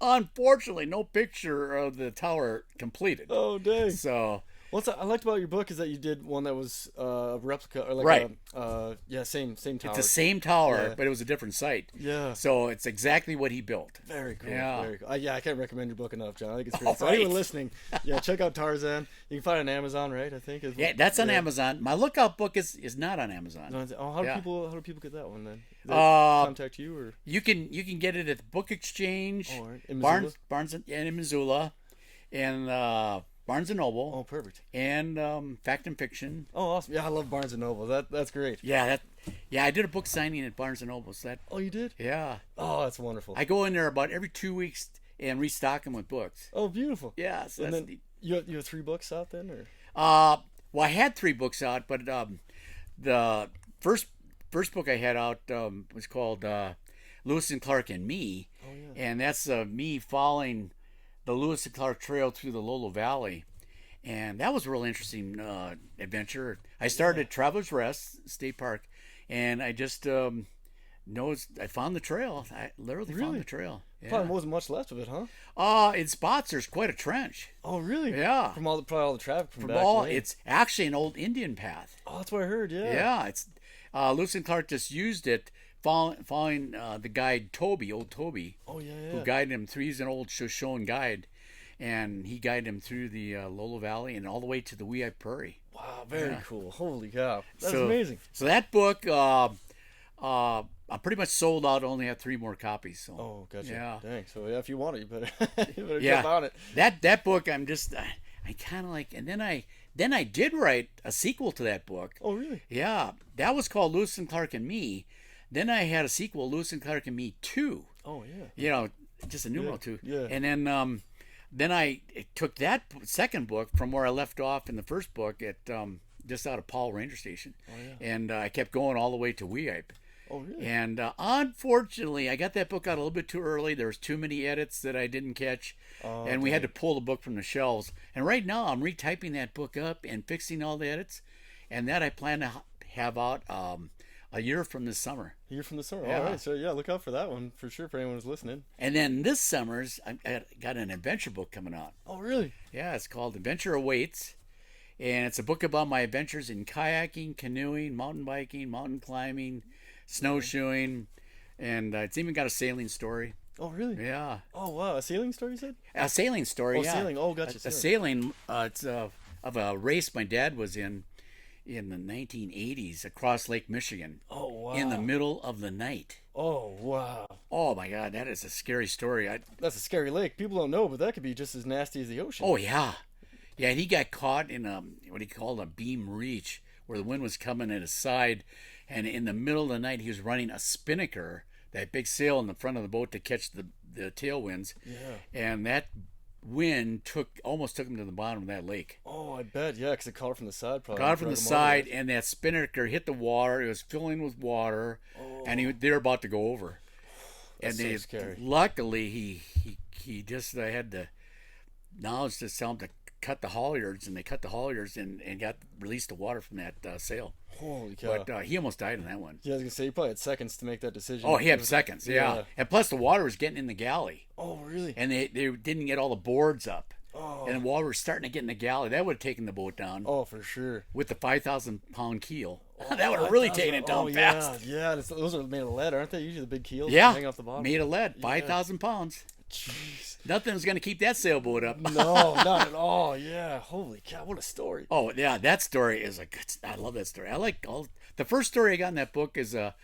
unfortunately no picture of the tower completed. Oh, dang. So what I liked about your book is that you did one that was a replica, or like right. Same tower. It's the same tower, Yeah. but it was a different site. Yeah. So it's exactly what he built. Very cool. Yeah. Very cool. I can't recommend your book enough, John. I think it's great. All So right. anyone listening, check out Tarzan. You can find it on Amazon, right? I think. Yeah, that's on Amazon. My Lookout book is not on Amazon. Oh, how do people get that one then? They Uh, contact you or? You can get it at the Book Exchange, Oh, all right. In Missoula? Barnes in Missoula, and Barnes and Noble. Oh, perfect. And Fact and Fiction. Oh, awesome. Yeah, I love Barnes and Noble. That's great. Yeah, I did a book signing at Barnes and Noble. So Oh, you did? yeah. Oh, that's wonderful. I go in there about every 2 weeks and restock them with books. Oh, beautiful. Yeah, so And that's then you have 3 books out then, or? well, I had 3 books out, but the first book I had out was called Lewis and Clark and Me, and that's me following the Lewis and Clark Trail through the Lolo Valley, and that was a real interesting adventure. I started at Travelers Rest State Park, and I just I found the trail. I literally found the trail. Probably wasn't much left of it, huh? In spots, there's quite a trench. Oh, really? Yeah. From probably all the traffic from back then. It's actually an old Indian path. Oh, that's what I heard. Yeah. Yeah, it's Lewis and Clark just used it, following the guide old Toby. Oh yeah. Who guided him through. He's an old Shoshone guide, and he guided him through the Lolo Valley and all the way to the Weehawken Prairie. Wow, very cool. Holy cow, that's So- amazing. So that book, I'm pretty much sold out. Only have 3 more copies. So Oh, gotcha. Yeah. Dang. So yeah, if you want it, you better Yeah. jump on it. that book, I kind of like, and then I did write a sequel to that book. Oh, really? Yeah, that was called Lewis and Clark and Me. Then I had a sequel, Lewis and Clark and Me 2. Oh, yeah. Just a numeral 2. Yeah. And then I took that second book from where I left off in the first book at just out of Powell Ranger Station. Oh, yeah. And I kept going all the way to Weehawken. Oh, really? And unfortunately, I got that book out a little bit too early. There was too many edits that I didn't catch, Oh, and we had to pull the book from the shelves. And right now, I'm retyping that book up and fixing all the edits, and that I plan to have out a year from this summer. A year from the summer. Yeah. All right. So yeah, look out for that one for sure for anyone who's listening. And then this summer's I got an adventure book coming out. Oh, really? Yeah, it's called Adventure Awaits, and it's a book about my adventures in kayaking, canoeing, mountain biking, mountain climbing, snowshoeing, And it's even got a sailing story. Oh, really? Yeah. Oh, wow. A sailing story, you said? A sailing story, Oh, yeah. sailing. Oh, gotcha. A sailing, it's of a race my dad was in the 1980s across Lake Michigan. Oh, wow. In the middle of the night. Oh, wow. Oh, my God. That is a scary story. That's a scary lake. People don't know, but that could be just as nasty as the ocean. Oh, yeah. Yeah, and he got caught in what he called a beam reach, where the wind was coming at his side. And in the middle of the night, he was running a spinnaker, that big sail in the front of the boat to catch the tailwinds. Yeah. And that wind almost took him to the bottom of that lake. Oh, I bet. Yeah, because it caught it from the side probably. Caught it from the side, and that spinnaker hit the water. It was filling with water, and they were about to go over. That's so scary. Luckily, he just had the knowledge to tell him to cut the halyards, and they cut the halyards and got released the water from that sail. Holy cow. But he almost died in that one. Yeah, I was going to say, you probably had seconds to make that decision. Oh, he had seconds, yeah. And plus the water was getting in the galley. Oh, really? And they didn't get all the boards up. Oh. And the water was starting to get in the galley. That would have taken the boat down. Oh, for sure. With the 5,000-pound keel. That would have really taken it down fast. Yeah, those are made of lead, aren't they? Usually the big keels hang off the bottom. Made of lead, 5,000 pounds. Jeez. Nothing's going to keep that sailboat up. No, not at all. Yeah. Holy cow, what a story. Oh, yeah, that story is I love that story. I like the first story I got in that book is of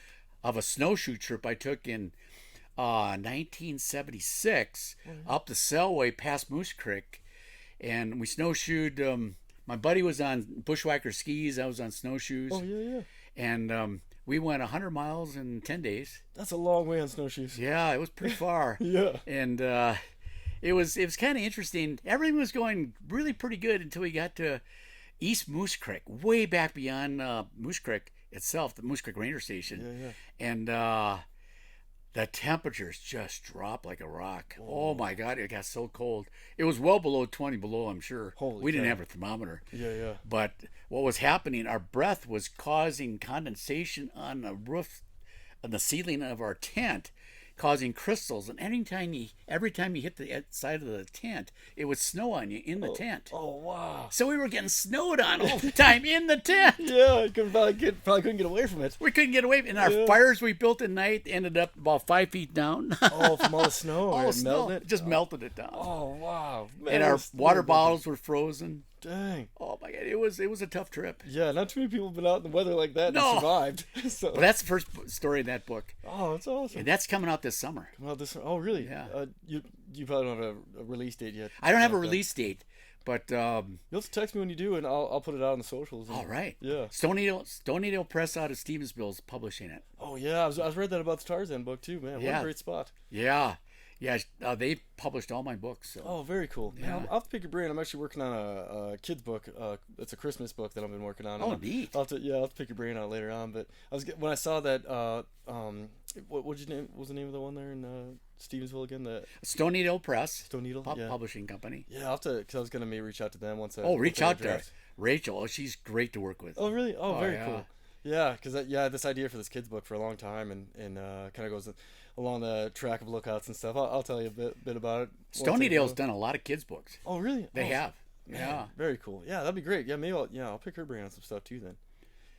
a snowshoe trip I took in 1976 up the Selway past Moose Creek, and we snowshoed. My buddy was on bushwhacker skis. I was on snowshoes. Oh, yeah. And we went 100 miles in 10 days. That's a long way on snowshoes. Yeah, it was pretty far. Yeah. And it was kind of interesting. Everything was going really pretty good until we got to East Moose Creek, way back beyond Moose Creek itself, the Moose Creek Ranger Station. Yeah. And the temperatures just dropped like a rock. Oh my God, it got so cold. It was well below 20 below, I'm sure. We didn't have a thermometer. Yeah. But what was happening, our breath was causing condensation on the roof, on the ceiling of our tent, causing crystals. And every time you hit the side of the tent, it would snow on you in the tent. Oh, wow. So we were getting snowed on all the time in the tent. Yeah, I probably couldn't get away from it. We couldn't get away. And our fires we built at night ended up about 5 feet down. Oh, from all the snow? All the snow. Melted it? Just melted it down. Oh, wow. Man, and our water bottles were frozen. Dang. Oh my God, it was a tough trip. Yeah, not too many people have been out in the weather like that and survived. So. Well, that's the first story in that book. Oh, that's awesome. And that's coming out this summer. Oh, really? Yeah. You probably don't have a release date yet. I don't have a release date, but you'll have to text me when you do, and I'll put it out on the socials. All right. Yeah. Stony Dale Press out of Stevensville is publishing it. Oh yeah, I was read that about the Tarzan book too, man. What a great spot. Yeah. Yeah, they published all my books. So. Oh, very cool. Yeah. Man, I'll have to pick your brain. I'm actually working on a kid's book. It's a Christmas book that I've been working on. Oh, neat. I'll have to pick your brain out later on. But when I saw that, what was the name of the one there in Stevensville again? The Stony Dale Press. Stony Dale Publishing company. Yeah, I'll have to, because I was gonna maybe reach out to them once. Reach out to Rachel. Oh, she's great to work with. Oh, really? Oh, very cool. Yeah, because this idea for this kid's book for a long time, and kind of goes along the track of lookouts and stuff. I'll tell you a bit about it. Stony Dale's done a lot of kids books. Oh, really? They have. Man, yeah. Very cool. Yeah, that'd be great. Yeah, maybe I'll pick her brain on some stuff too then.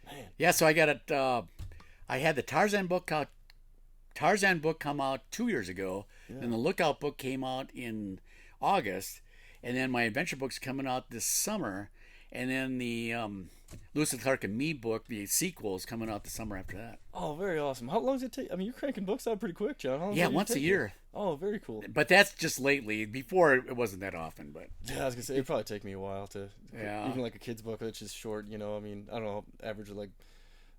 Man. Yeah, so I got it. I had the Tarzan book come out 2 years ago, and the Lookout book came out in August, and then my adventure book's coming out this summer, and then the Lewis and Clark and Me book, the sequel, is coming out the summer after that. Oh, very awesome. How long does it take? I mean, you're cranking books out pretty quick, John. How long does it once a year. Oh, very cool. But that's just lately. Before, it wasn't that often. But yeah, I was gonna say it'd probably take me a while to. Yeah. Even like a kid's book that's just short. I mean, I don't know, average of like.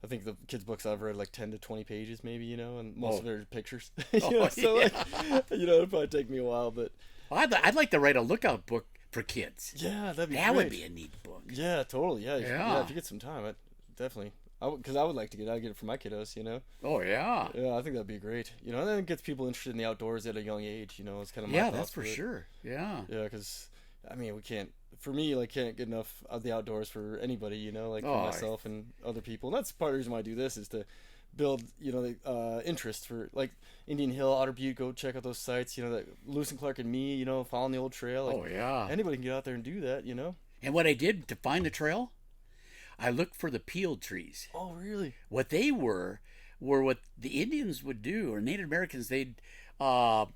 I think the kids' books I've read like 10 to 20 pages, maybe, and most of it are pictures. So it'd probably take me a while, but. Well, I'd like to write a Lookout book for kids. Yeah, that'd be that great. would be a neat book. Yeah, totally. Yeah, if you get some time, definitely. Because I would like to get it for my kiddos, Oh yeah. Yeah, I think that'd be great. And then it gets people interested in the outdoors at a young age. It's kind of my yeah, that's for sure. Yeah. Yeah, because I mean, we can't. For me, can't get enough of the outdoors for anybody. For myself and other people. And that's part of the reason why I do this is to build, interest for like Indian Hill, Otter Butte. Go check out those sites. That Lewis and Clark and Me. Following the old trail. Anybody can get out there and do that. And what I did to find the trail, I looked for the peeled trees. Oh, really? What they were were what the Indians would do, or Native Americans. They'd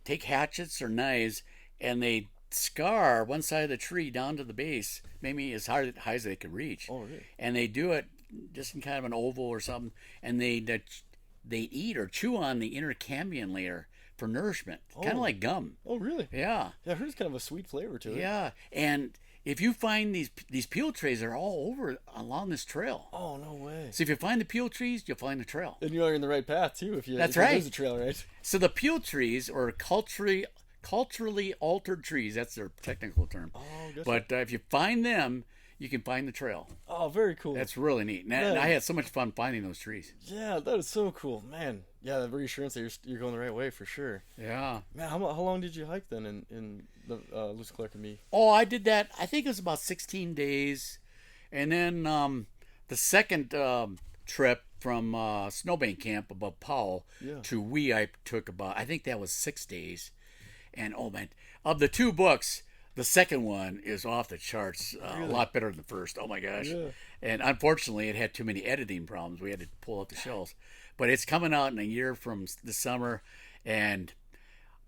take hatchets or knives and they'd scar one side of the tree down to the base, maybe as high as they could reach. Oh, really? And they do it just in kind of an oval or something, and they eat or chew on the inner cambium layer for nourishment, kind of like gum. Oh, really? Yeah. Yeah, I heard it's kind of a sweet flavor to it. Yeah, and if you find these peel trees, are all over along this trail. Oh, no way. So if you find the peel trees, you'll find the trail. And you're in the right path too. That's if right. There's a trail, right? So the peel trees, or culturally altered trees, that's their technical term. Oh, gotcha. But if you find them, you can find the trail. Oh, very cool. That's really neat. And I had so much fun finding those trees. Yeah, that is so cool, man. Yeah, the reassurance that you're going the right way for sure. Yeah. Man, how long did you hike then in the Lewis and Clark and me? Oh, I did that. I think it was about 16 days, and then the second trip from Snowbank Camp above Powell to Wee, I took about, I think that was 6 days. And oh man, of the two books, the second one is off the charts, a lot better than the first. Oh my gosh. Yeah. And unfortunately, it had too many editing problems. We had to pull out the shells. But it's coming out in a year from the summer, and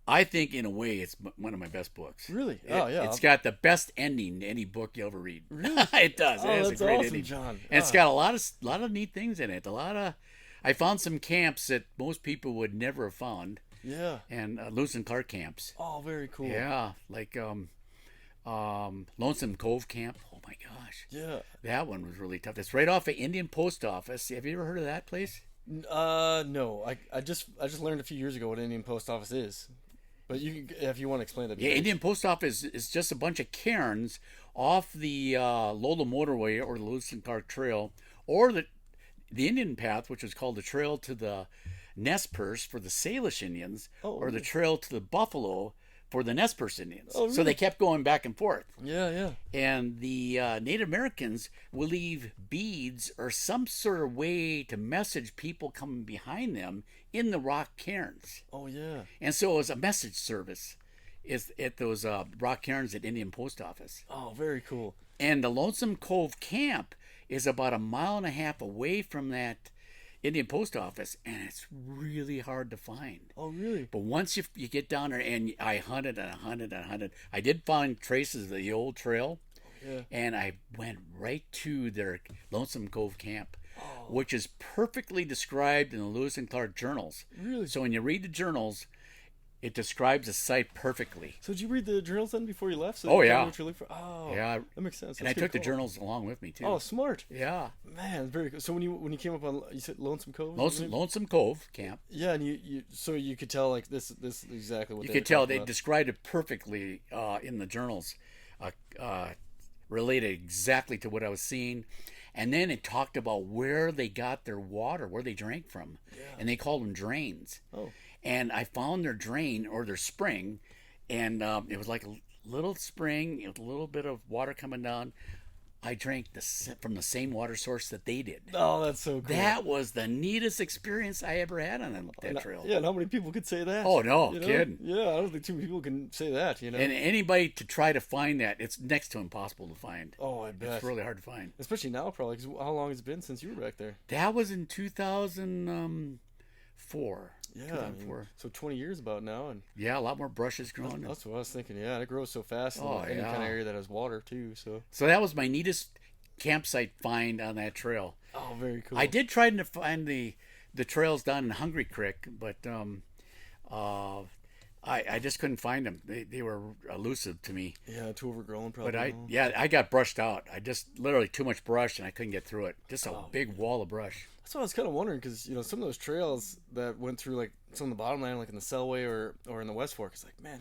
I think in a way it's one of my best books. Really? Oh yeah. It's got the best ending to any book you'll ever read. Really? It does. Oh, it has that's a great awesome, ending. John. And it's got a lot of neat things in it. I found some camps that most people would never have found. Yeah. And Lewis and Clark camps. Oh, very cool. Yeah, like Lonesome Cove Camp. Oh my gosh. Yeah. That one was really tough. It's right off of Indian Post Office. Have you ever heard of that place? No. I just learned a few years ago what Indian Post Office is. But if you want to explain that. Yeah, Indian Post Office is just a bunch of cairns off the Lola Motorway or the Lewis and Clark Trail, or the Indian Path, which is called the Trail to the Nez Perce for the Salish Indians, or the Trail to the Buffalo for the Nez Perce Indians. Oh, really? So they kept going back and forth. Yeah, yeah. And the Native Americans will leave beads or some sort of way to message people coming behind them in the rock cairns. Oh, yeah. And so it was a message service is at those rock cairns at Indian Post Office. Oh, very cool. And the Lonesome Cove Camp is about 1.5 miles away from that Indian Post Office, and it's really hard to find. Oh, really? But once you get down there, and I hunted and hunted and hunted, I did find traces of the old trail, and I went right to their Lonesome Cove Camp, which is perfectly described in the Lewis and Clark journals. Really? So when you read the journals, it describes the site perfectly. So did you read the journals then before you left? So Oh, you yeah. know what you're looking for? Oh, Yeah. that makes sense. And I took the journals along with me, too. Oh, smart. Yeah. Man, very cool. So when you came up on, you said Lonesome Cove? Lonesome Cove Camp. Yeah, and you could tell like this is exactly what You they could were tell talking they about. described it perfectly in the journals, related exactly to what I was seeing. And then it talked about where they got their water, where they drank from. Yeah. And they called them drains. Oh. And I found their drain or their spring, and it was like a little spring with a little bit of water coming down. I drank from the same water source that they did. Oh, that's so cool. That was the neatest experience I ever had on that trail. Yeah, and how many people could say that? Oh, no, you know? kidding. Yeah, I don't think too many people can say that, you know. And anybody to try to find that, it's next to impossible to find. Oh, I bet. It's really hard to find. Especially now, probably, because how long has it been since you were back there? That was in 2004. Yeah, 2004. So 20 years about now, and yeah, a lot more brushes growing. That's what I was thinking. Yeah, and it grows so fast in any kind of area that has water too. So that was my neatest campsite find on that trail. Oh, very cool. I did try to find the trails down in Hungry Creek, but I just couldn't find them. They were elusive to me. Yeah, too overgrown probably. But I got brushed out. I just literally too much brush and I couldn't get through it. Just a big wall of brush. That's what I was kind of wondering, because some of those trails that went through like some of the bottomland, like in the Selway or in the West Fork, it's like, man,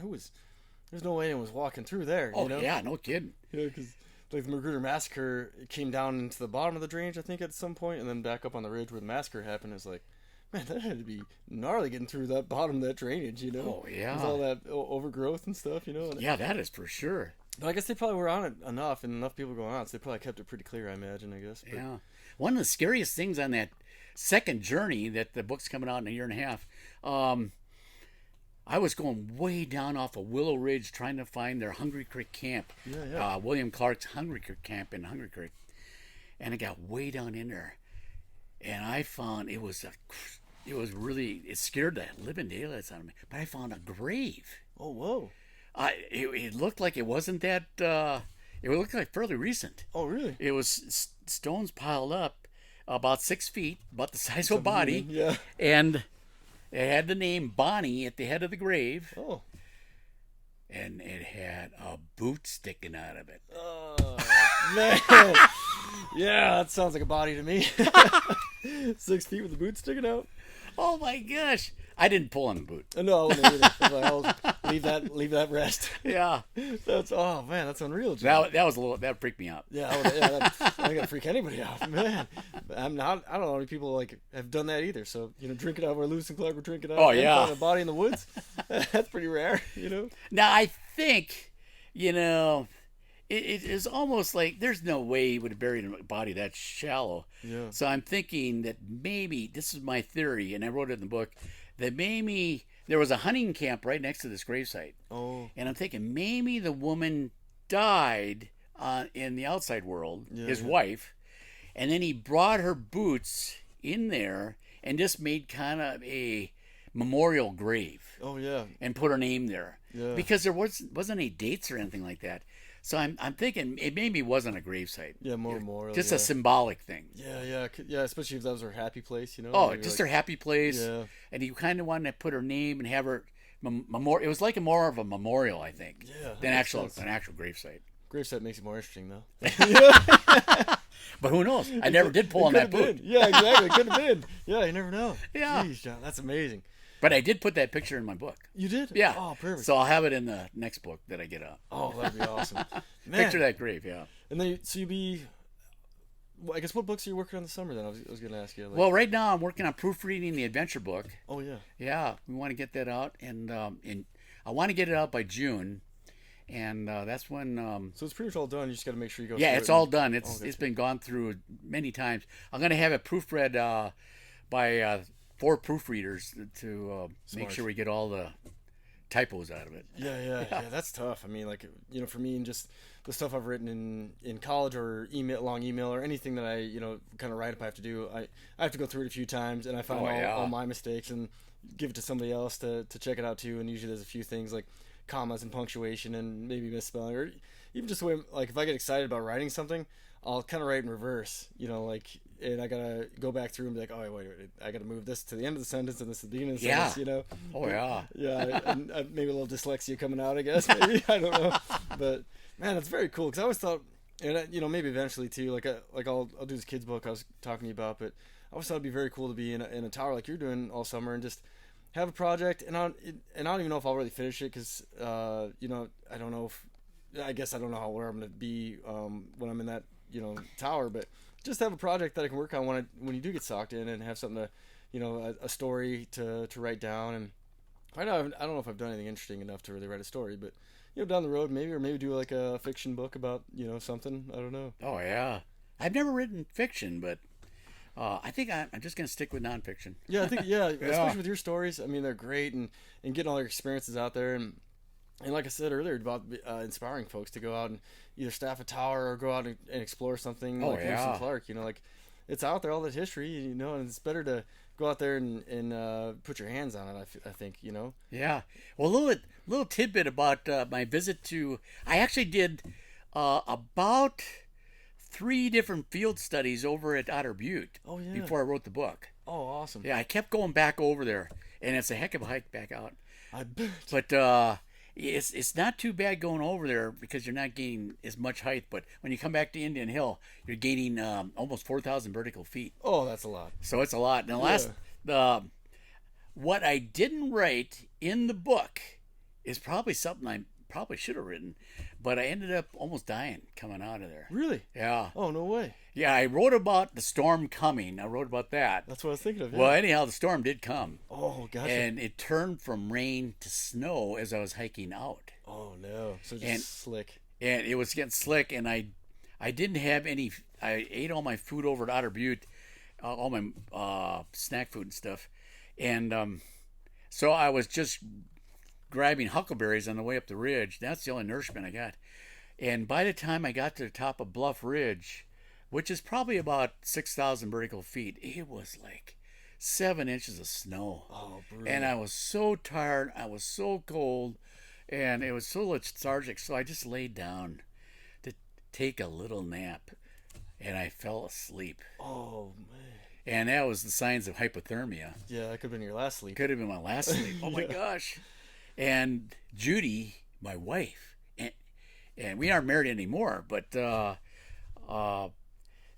there's no way anyone was walking through there. Oh, yeah, no kidding. Yeah, because like the Magruder Massacre, it came down into the bottom of the drainage, I think, at some point, and then back up on the ridge where the massacre happened. It's like, man, that had to be gnarly getting through that bottom of that drainage, Oh, yeah. With all that overgrowth and stuff, And yeah, that is for sure. But I guess they probably were on it enough, and enough people going on it, so they probably kept it pretty clear, I imagine, I guess. But, yeah. One of the scariest things on that second journey that the book's coming out in a year and a half, I was going way down off of Willow Ridge trying to find their Hungry Creek camp. Yeah. William Clark's Hungry Creek camp in Hungry Creek. And I got way down in there. And I found it was it scared the living daylights out of me. But I found a grave. Oh, whoa. It looked like it wasn't that. It looked like fairly recent. Oh, really? It was stones piled up about 6 feet, about the size of a body. Yeah. And it had the name Bonnie at the head of the grave. Oh. And it had a boot sticking out of it. Oh, man. Yeah, that sounds like a body to me. 6 feet with the boot sticking out. Oh my gosh! I didn't pull on the boot. No, I wouldn't either. I'll leave that rest. Yeah. Oh man, that's unreal, John. That freaked me out. Yeah, I think that'd freak anybody out, man. I don't know how many people like have done that either. So drinking out where Lewis and Clark were drinking out. Oh yeah. Find a body in the woods. That's pretty rare, Now I think, it is almost like there's no way he would have buried a body that shallow. Yeah. So I'm thinking that maybe, this is my theory, and I wrote it in the book, that maybe there was a hunting camp right next to this gravesite. Oh. And I'm thinking maybe the woman died in the outside world, his wife, and then he brought her boots in there and just made kind of a memorial grave. Oh yeah. And put her name there. Yeah. Because there wasn't any dates or anything like that. So I'm thinking it maybe wasn't a gravesite. Yeah, more memorial. Just a symbolic thing. Yeah. Especially if that was her happy place, Oh, just her happy place. Yeah. And you kind of wanted to put her name and have her memorial. It was like more of a memorial, I think, than an actual gravesite. Gravesite makes it more interesting, though. But who knows? I never did pull on that boot. Yeah, exactly. It could have been. Yeah, you never know. Yeah. Jeez, John, that's amazing. But I did put that picture in my book. You did? Yeah. Oh, perfect. So I'll have it in the next book that I get out. Oh, that'd be awesome. Man. Picture that grave, yeah. And then, so you'd be... Well, I guess what books are you working on this summer, then? I was going to ask you. Well, right now I'm working on proofreading the adventure book. Oh, yeah. Yeah, we want to get that out. And I want to get it out by June. And that's when... so it's pretty much all done. You just got to make sure you go Yeah, through it's it all done. Okay. It's been gone through many times. I'm going to have it proofread by 4 proofreaders to make sure we get all the typos out of it. Yeah, that's tough. I mean, like, for me, and just the stuff I've written in college or long email or anything that I, kind of write up I have to do, I have to go through it a few times, and I find all my mistakes and give it to somebody else to check it out too. And usually there's a few things like commas and punctuation and maybe misspelling, or even just the way, like, if I get excited about writing something, I'll kind of write in reverse, and I gotta go back through and be like, oh wait, I gotta move this to the end of the sentence and this to the beginning of the sentence, Oh yeah. Yeah, and maybe a little dyslexia coming out, I guess. Maybe I don't know, but man, it's very cool because I always thought, and maybe eventually too, like I'll do this kids book I was talking to you about, but I always thought it'd be very cool to be in a tower like you're doing all summer and just have a project, and I don't even know if I'll really finish it because I don't know I guess I don't know where I'm gonna be when I'm in that tower, but just have a project that I can work on when you do get socked in, and have something to a story to write down. And I don't know if I've done anything interesting enough to really write a story, but down the road maybe do like a fiction book about something. I don't know. Oh yeah, I've never written fiction, but I think I'm just gonna stick with nonfiction. Yeah, I think especially with your stories. I mean, they're great, and getting all your experiences out there, and like I said earlier about inspiring folks to go out and either staff a tower or go out and explore something like Lewis and Clark. Like, it's out there, all that history, and it's better to go out there and put your hands on it. I think. Yeah. Well, little tidbit about my visit to. I actually did about 3 different field studies over at Otter Butte. Oh yeah. Before I wrote the book. Oh, awesome. Yeah, I kept going back over there, and it's a heck of a hike back out. I bet. But it's not too bad going over there because you're not gaining as much height. But when you come back to Indian Hill, you're gaining almost 4,000 vertical feet. Oh, that's a lot. So it's a lot. Now, what I didn't write in the book is probably something I probably should have written, but I ended up almost dying coming out of there. Really? Yeah. Oh, no way. Yeah, I wrote about the storm coming. I wrote about that. That's what I was thinking of. Yeah. Well, anyhow, the storm did come. Oh, gotcha. And it turned from rain to snow as I was hiking out. Oh, no. So just slick. And it was getting slick, and I didn't have any. I ate all my food over at Otter Butte, all my snack food and stuff. And so I was just grabbing huckleberries on the way up the ridge. That's the only nourishment I got. And by the time I got to the top of Bluff Ridge, which is probably about 6,000 vertical feet, it was like 7 inches of snow. Oh, brutal. And I was so tired. I was so cold. And it was so lethargic. So I just laid down to take a little nap. And I fell asleep. Oh, man. And that was the signs of hypothermia. Yeah, that could have been your last sleep. Could have been my last sleep. Oh, my gosh. And Judy, my wife, and we aren't married anymore, but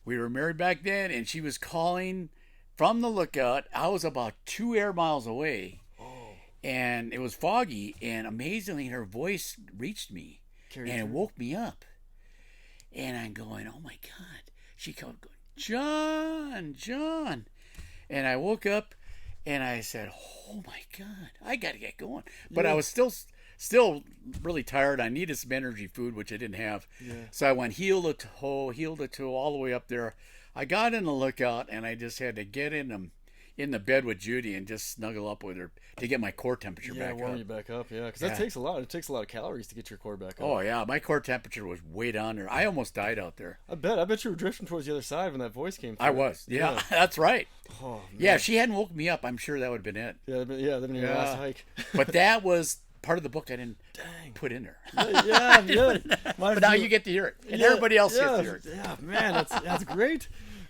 we were married back then, and she was calling from the lookout. I was about 2 air miles away, and it was foggy, and amazingly, her voice reached me, and it woke me up. And I'm going, oh, my God. She called, going, John, John. And I woke up, and I said, oh, my God, I got to get going. But I was still really tired. I needed some energy food, which I didn't have. Yeah. So I went heel to toe, all the way up there. I got in the lookout, and I just had to get in the bed with Judy and just snuggle up with her to get my core temperature back up. Yeah, warm you back up, yeah. Because that takes a lot. It takes a lot of calories to get your core back up. Oh, yeah. My core temperature was way down there. I almost died out there. I bet you were drifting towards the other side when that voice came through. I was. Yeah. That's right. Oh, man. Yeah, if she hadn't woken me up, I'm sure that would have been it. Yeah, that'd been your last hike. But that was part of the book I didn't put in there. Yeah. But now you get to hear it, and everybody else gets to hear it. Yeah, man, that's great.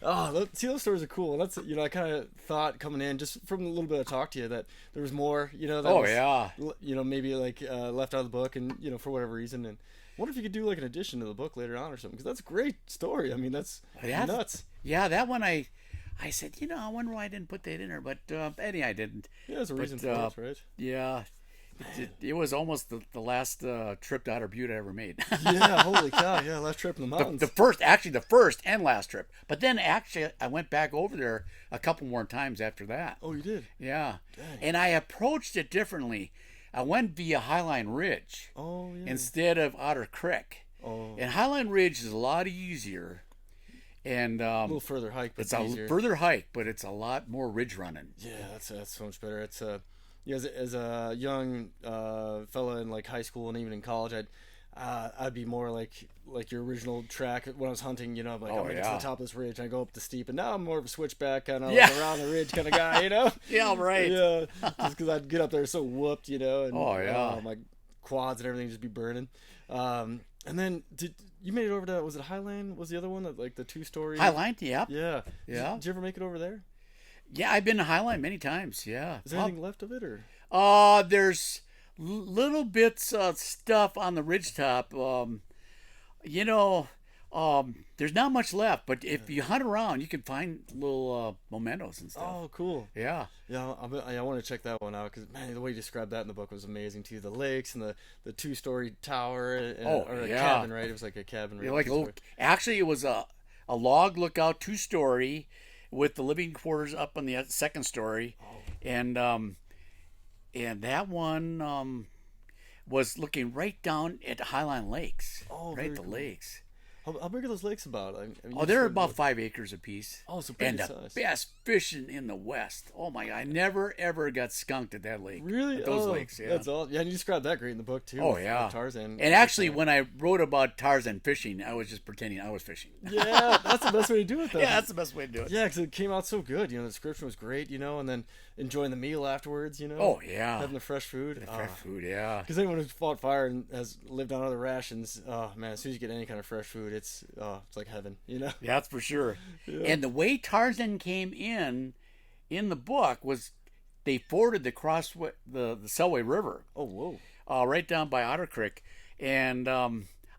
Oh, see, those stories are cool. And that's, I kind of thought coming in, just from a little bit of talk to you, that there was more, that was, maybe like left out of the book, and, for whatever reason. And I wonder if you could do like an addition to the book later on or something, because that's a great story. I mean, that's nuts. Yeah, that one I said, I wonder why I didn't put that in there, but anyhow, I didn't. Yeah, there's a reason for it, right? Yeah. It was almost the last trip to Outer Butte I ever made. Yeah, holy cow! Yeah, last trip in the mountains. The first and last trip. But then actually, I went back over there a couple more times after that. Oh, you did? Yeah. Dang. And I approached it differently. I went via Highline Ridge. Oh, yeah. Instead of Otter Creek. Oh. And Highline Ridge is a lot easier. And a little further hike, but it's a further hike, but it's a lot more ridge running. Yeah, that's so much better. It's as a young fella in like high school and even in college, I'd be more like your original track when I was hunting. I'm like, I'm gonna get to the top of this ridge, and I go up the steep, and now I'm more of a switchback kind of like around the ridge kind of guy, Yeah, right. Yeah, just because I'd get up there so whooped, and my quads and everything just be burning. And then you made it over to, was it Highline? Was the other one that like the 2-story? Highline, yeah. Yeah. Yeah. Did you ever make it over there? Yeah, I've been to Highline many times. Yeah. Is there anything left of it, or? There's little bits of stuff on the ridgetop. There's not much left, but if you hunt around, you can find little mementos and stuff. Oh, cool. Yeah. Yeah, I want to check that one out, because, man, the way you described that in the book was amazing, too. The lakes and the 2-story tower, or a cabin, right? It was like a cabin. Yeah, like actually, it was a log lookout 2-story with the living quarters up on the second story. Oh. And that one was looking right down at Highline Lakes. Oh, right at the cool. lakes. How big are those lakes about? They're about 5 acres apiece. Oh, so pretty size. And the best fishing in the West. Oh my God, I never ever got skunked at that lake. Really? At those lakes, yeah. That's all. Yeah, and you described that great in the book too. Oh yeah. With Tarzan. And actually, when I wrote about Tarzan fishing, I was just pretending I was fishing. Yeah, that's the best way to do it, though. Yeah, that's the best way to do it. Yeah, because it came out so good. The description was great. And then enjoying the meal afterwards. Oh yeah. Having the fresh food. The fresh food, yeah. Because anyone who's fought fire and has lived on other rations, oh man, as soon as you get any kind of fresh food, it's like heaven, Yeah, that's for sure. Yeah. And the way Tarzan came in the book was they forded the Selway River. Oh, whoa. Right down by Otter Creek. And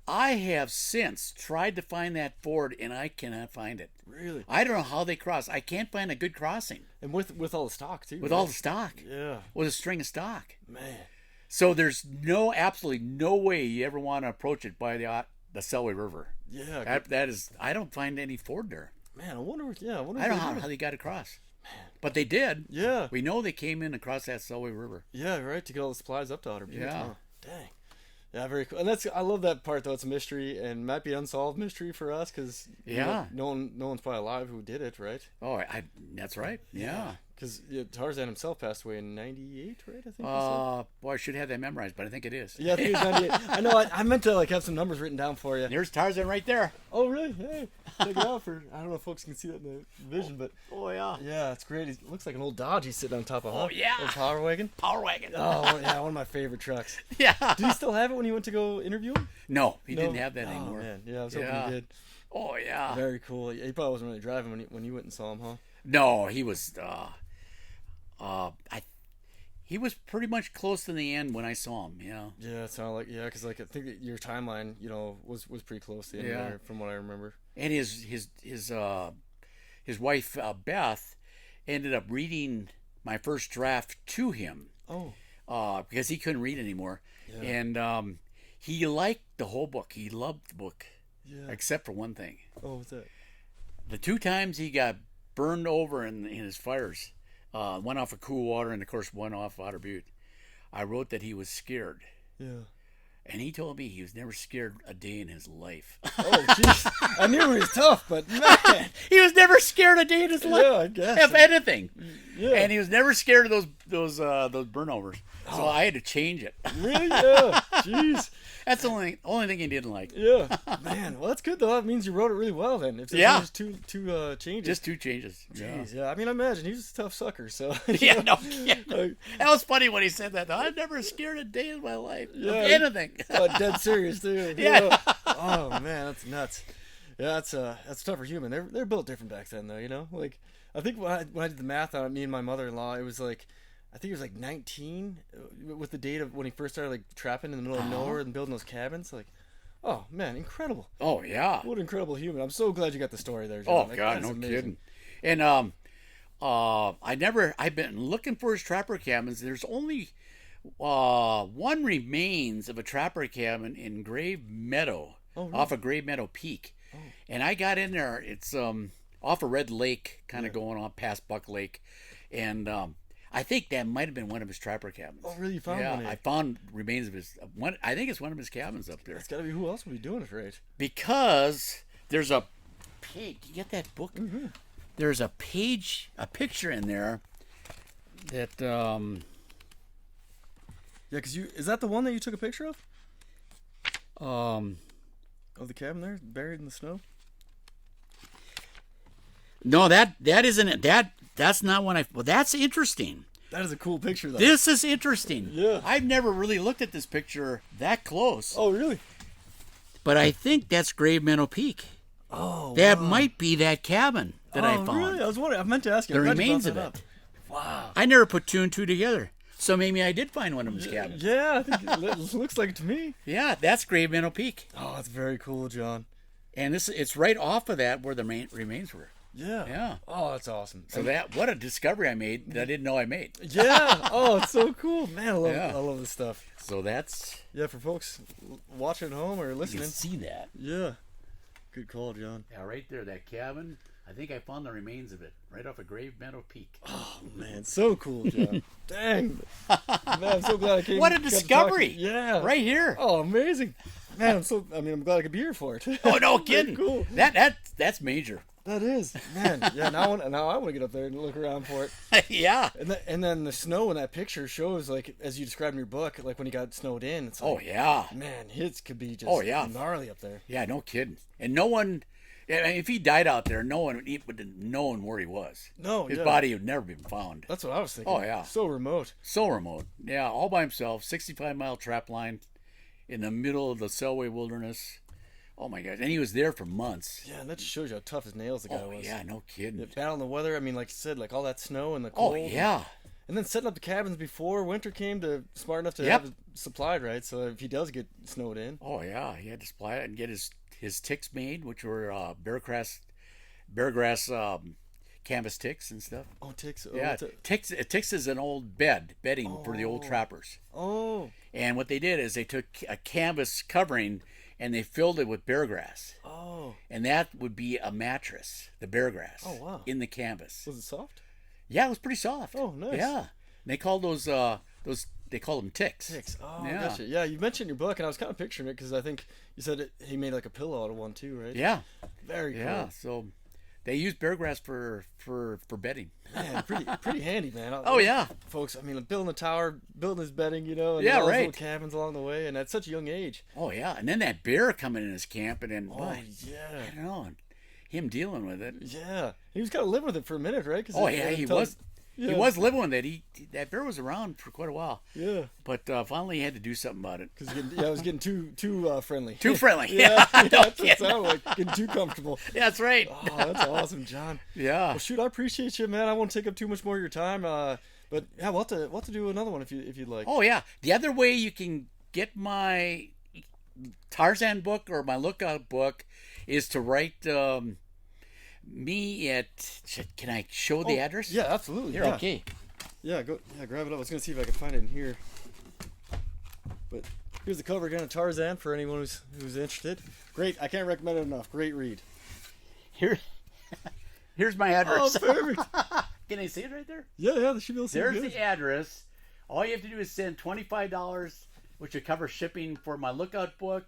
I have since tried to find that ford, and I cannot find it. Really? I don't know how they cross. I can't find a good crossing. And with all the stock, too. With all the stock. Yeah. With a string of stock. Man. So there's absolutely no way you ever want to approach it by the Selway River. Yeah. That is, I don't find any ford there. Man, I wonder. I don't know how they got across. Man. But they did. Yeah. We know they came in across that Selway River. Yeah, right, to get all the supplies up to Otter Butte. Yeah. Oh, dang. Yeah, very cool. And I love that part, though. It's a mystery, and might be unsolved mystery for us, because no one's probably alive who did it, right? Oh, that's right. Yeah. Because Tarzan himself passed away in '98, right? I think. Boy, I should have that memorized, but I think it is. Yeah, I think it was '98. I know. I meant to like have some numbers written down for you. There's Tarzan right there. Oh, really? Hey, check it out for. I don't know if folks can see that in the vision, but Oh yeah. yeah, it's great. It looks like an old Dodge he's sitting on top of. Oh, yeah. Old Power Wagon. Power wagon. Oh yeah, one of my favorite trucks. Yeah. Did he still have it when you went to go interview him? No, he No? didn't have that Oh, anymore. man. Yeah, I was hoping Yeah. he did. Oh yeah. Very cool. He probably wasn't really driving when you went and saw him, huh? No, he was. He was pretty much close to the end when I saw him. Yeah. Yeah, it sounded like because like I think that your timeline, was pretty close to the end Yeah. there, from what I remember. And his wife Beth ended up reading my first draft to him. Oh. Because he couldn't read anymore, Yeah. and he liked the whole book. He loved the book, Yeah. except for one thing: Oh, what's that? the 2 times he got burned over in his fires. One off of Cool Water, and of course one off Otter Butte. I wrote that he was scared, Yeah. and he told me he was never scared a day in his life. Oh, jeez. I knew he was tough, but man. He was never scared a day in his life. Yeah, I guess. Of anything. Yeah. And he was never scared of those burnovers. So I had to change it. Really? Yeah. Jeez. That's the only thing he didn't like. Yeah. Man. Well, that's good though. That means you wrote it really well then. If there's Yeah. just two changes. Just 2 changes. Jeez. Yeah. I mean, I imagine he was a tough sucker. So. Yeah, no kidding. Like, That was funny when he said that. Though. I've never scared a day in my life Yeah. of anything. dead serious too. Yeah. Oh man, that's nuts. Yeah, that's tougher human. They're built different back then though. Like I think when I did the math on it, me and my mother-in-law, it was like. I think it was like 19 with the date of when he first started like trapping in the middle of nowhere and building those cabins. Like, oh man, incredible! Oh, yeah. What an incredible human! I'm so glad you got the story there, John. Oh, Like, God, that's no amazing. kidding. And I've been looking for his trapper cabins. There's only one remains of a trapper cabin in Grave Meadow, Oh, really? off of Grave Meadow Peak. Oh. And I got in there. It's off of Red Lake, kind of going on past Buck Lake. And I think that might have been one of his trapper cabins. Oh, really? You found Yeah, one? Here? I found remains of his one. I think it's one of his cabins up there. It's got to be who else would be doing it right? Because there's a page. You get that book? Mm-hmm. There's a picture in there that Yeah, because is that the one that you took a picture of? Of the cabin there, buried in the snow. No, that isn't it. That's not one I. Well, that's interesting. That is a cool picture though. This is interesting. Yeah. I've never really looked at this picture that close. Oh, really? But I think that's Grave Meadow Peak. Oh, That wow. might be that cabin that I found. Really? I was wondering. I meant to ask you. The I'm glad you remains brought of that it. up. Wow. I never put 2 and 2 together. So maybe I did find one of his cabins. Yeah, I think it looks like it to me. Yeah, that's Grave Meadow Peak. Oh, that's very cool, John. And it's right off of that where the remains were. Yeah. Yeah. Oh, that's awesome. So what a discovery I made that I didn't know I made. Yeah. Oh, it's so cool, man. Yeah. I love this stuff. So that's Yeah, for folks watching at home or you listening. can see that. Yeah. Good call, John. Yeah, right there, that cabin. I think I found the remains of it right off of Grave Meadow Peak. Oh man, so cool, John. Dang. Man, I'm so glad I came. What a got to talk to discovery! you. Yeah. Right here. Oh, amazing. Man, I'm glad I could be here for it. Oh, no Very kidding. Cool. That's major. That is, man. Yeah, now I want to get up there and look around for it. Yeah. And then the snow in that picture shows, like, as you described in your book, like when he got snowed in. It's like, Oh yeah. man, his could be just Oh, yeah. gnarly up there. Yeah, no kidding. And no one, I mean, if he died out there, no one would have known where he was. No, His yeah. body would never been found. That's what I was thinking. Oh, yeah. So remote. So remote. Yeah, all by himself, 65-mile trap line in the middle of the Selway Wilderness. Oh my gosh. And he was there for months. Yeah, and that just shows you how tough as nails the guy Oh was. yeah, no kidding. Yeah, battling the weather. I mean, like you said, like all that snow and the Oh cold. yeah. And then setting up the cabins before winter came to smart enough to Yep. have it supplied, right? So if he does get snowed in. Oh yeah. He had to supply it and get his ticks made, which were beargrass canvas ticks and stuff. Oh, ticks. Oh, Yeah, what's it? ticks is an old bedding for the old trappers. Oh. And what they did is they took a canvas covering and they filled it with beargrass. Oh. And that would be a mattress, the beargrass. Oh, wow. In the canvas. Was it soft? Yeah, it was pretty soft. Oh, nice. Yeah. And they called those they called them ticks. Ticks. Oh, Yeah. gotcha. Yeah, you mentioned your book, and I was kind of picturing it because I think you said he made like a pillow out of one too, right? Yeah. Very cool. Yeah. So They use bear grass for bedding. Man, pretty handy, man. Oh yeah, folks. I mean, building a tower, building his bedding, and yeah, all those right. little cabins along the way, and at such a young age. Oh yeah, and then that bear coming in his camp, and then yeah, I don't know, him dealing with it. Yeah, he was kind of living with it for a minute, right? Oh yeah, he was. Yeah. He was living with it. That bear was around for quite a while. Yeah. But finally, he had to do something about it. Because it was getting too friendly. Too friendly. Yeah, that's what it sounded like. Getting too comfortable. Yeah, that's right. Oh, that's awesome, John. Yeah. Well, shoot, I appreciate you, man. I won't take up too much more of your time. But yeah, we'll have to do another one if you'd like. Oh yeah. The other way you can get my Tarzan book or my Lookout book is to write. Me at. Can I show the address? Yeah, absolutely. Here, yeah. okay. Yeah, go. Yeah, grab it up. I was gonna see if I could find it in here. But here's the cover again of Tarzan for anyone who's interested. Great. I can't recommend it enough. Great read. Here's my address. Oh, perfect. Can I see it right there? Yeah, they should be able to see it. There's the address. All you have to do is send $25, which would cover shipping for my Lookout book,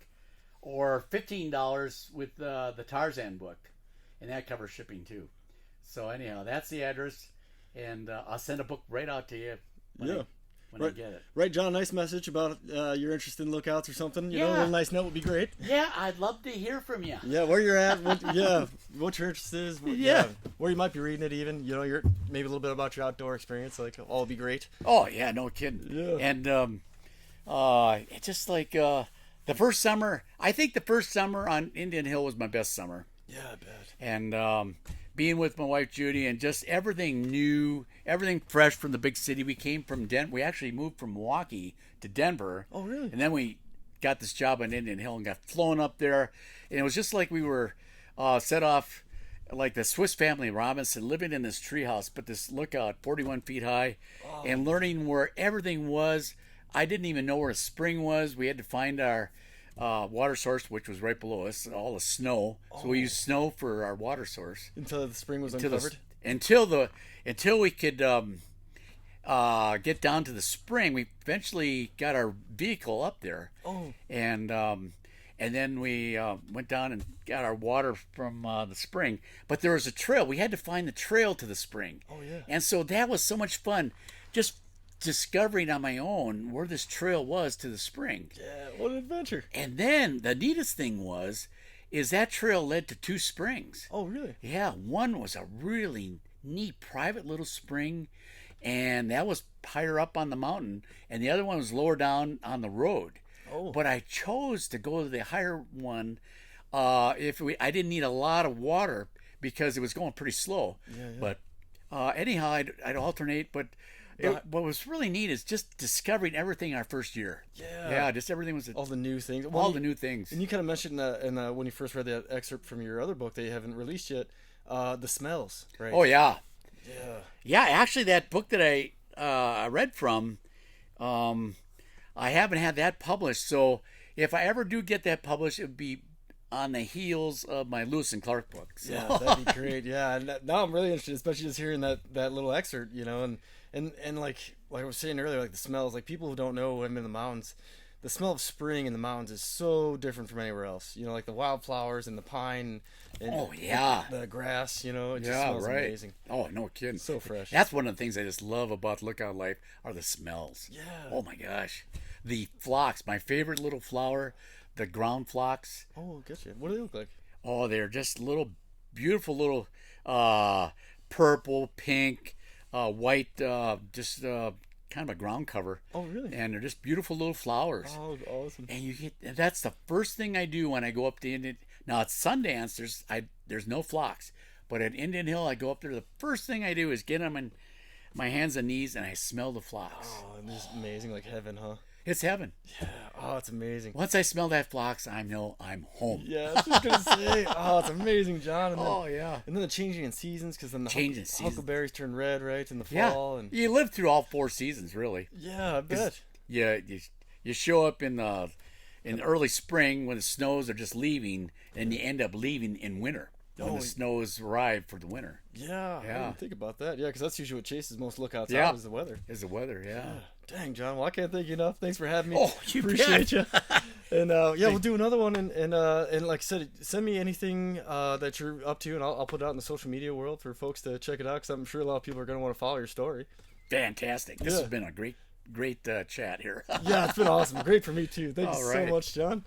or $15 with the Tarzan book. And that covers shipping too. So anyhow, that's the address, and I'll send a book right out to you when I get it. Right, John. Nice message about your interest in lookouts or something. You know, a Yeah. little nice note would be great. Yeah, I'd love to hear from you. Yeah, where you're at. What your interest is. Where you might be reading it even. You're maybe a little bit about your outdoor experience. Like, all would be great. Oh yeah, no kidding. Yeah. And it's just like the first summer. I think the first summer on Indian Hill was my best summer. Yeah, I bet. And being with my wife Judy, and just everything new, everything fresh from the big city. We came from Denver. We actually moved from Milwaukee to Denver. Oh, really? And then we got this job on Indian Hill and got flown up there. And it was just like we were set off like the Swiss Family Robinson, living in this treehouse, but this lookout 41 feet high, and learning where everything was. I didn't even know where a spring was. We had to find our water source, which was right below us, all the snow. So we used snow for our water source Until the spring was uncovered? Until we could get down to the spring. We eventually got our vehicle up there. Oh. And then we went down and got our water from the spring. But there was a trail. We had to find the trail to the spring. Oh, yeah. And so that was so much fun. Just discovering on my own where this trail was to the spring. Yeah, what an adventure. And then the neatest thing is that trail led to 2 springs. Oh, really? Yeah, one was a really neat private little spring, and that was higher up on the mountain, and the other one was lower down on the road. Oh. But I chose to go to the higher one I didn't need a lot of water because it was going pretty slow. Yeah. But anyhow, I'd alternate, but what was really neat is just discovering everything our first year. Yeah, just everything was all the new things. All the new things. And you kind of mentioned when you first read that excerpt from your other book that you haven't released yet, the smells, right? Oh yeah. Yeah. Actually, that book that I read from, I haven't had that published. So if I ever do get that published, it would be on the heels of my Lewis and Clark books. So. Yeah, that'd be great. Yeah, and now I'm really interested, especially just hearing that little excerpt, and like I was saying earlier, like the smells, like people who don't know I'm in the mountains, the smell of spring in the mountains is so different from anywhere else. Like the wildflowers and the pine and the grass, it just smells amazing. Oh, no kidding. So fresh. That's one of the things I just love about Lookout Life are the smells. Yeah. Oh my gosh. The phlox, my favorite little flower, the ground phlox. Oh, gotcha. What do they look like? Oh, they're just beautiful little purple, pink, white, just kind of a ground cover. Oh, really? And they're just beautiful little flowers. Oh, awesome. And that's the first thing I do when I go up to Indian. Now at Sundance, there's no phlox, but at Indian Hill, I go up there. The first thing I do is get them in my hands and knees, and I smell the phlox. Oh, and this is amazing, like heaven, huh? It's heaven. Yeah. Oh, it's amazing. Once I smell that phlox, I know I'm home. Yeah, I was just gonna say. Oh, it's amazing, John. And then, yeah. And then the changing in seasons, because then the huckleberries turn red, right, in the fall. Yeah. And you live through all 4 seasons, really. Yeah, I bet. Yeah, you show up in early spring when the snows are just leaving, and you end up leaving in winter when the snows arrive for the winter. Yeah. I didn't think about that. Yeah, because that's usually what chases most lookouts out is the weather. Is the weather, yeah. Dang, John. Well, I can't thank you enough. Thanks for having me. Oh, you appreciate you. And we'll do another one. And like I said, send me anything that you're up to, and I'll put it out in the social media world for folks to check it out. Because I'm sure a lot of people are going to want to follow your story. Fantastic. This has been a great chat here. Yeah, it's been awesome. Great for me too. Thank you so much, John.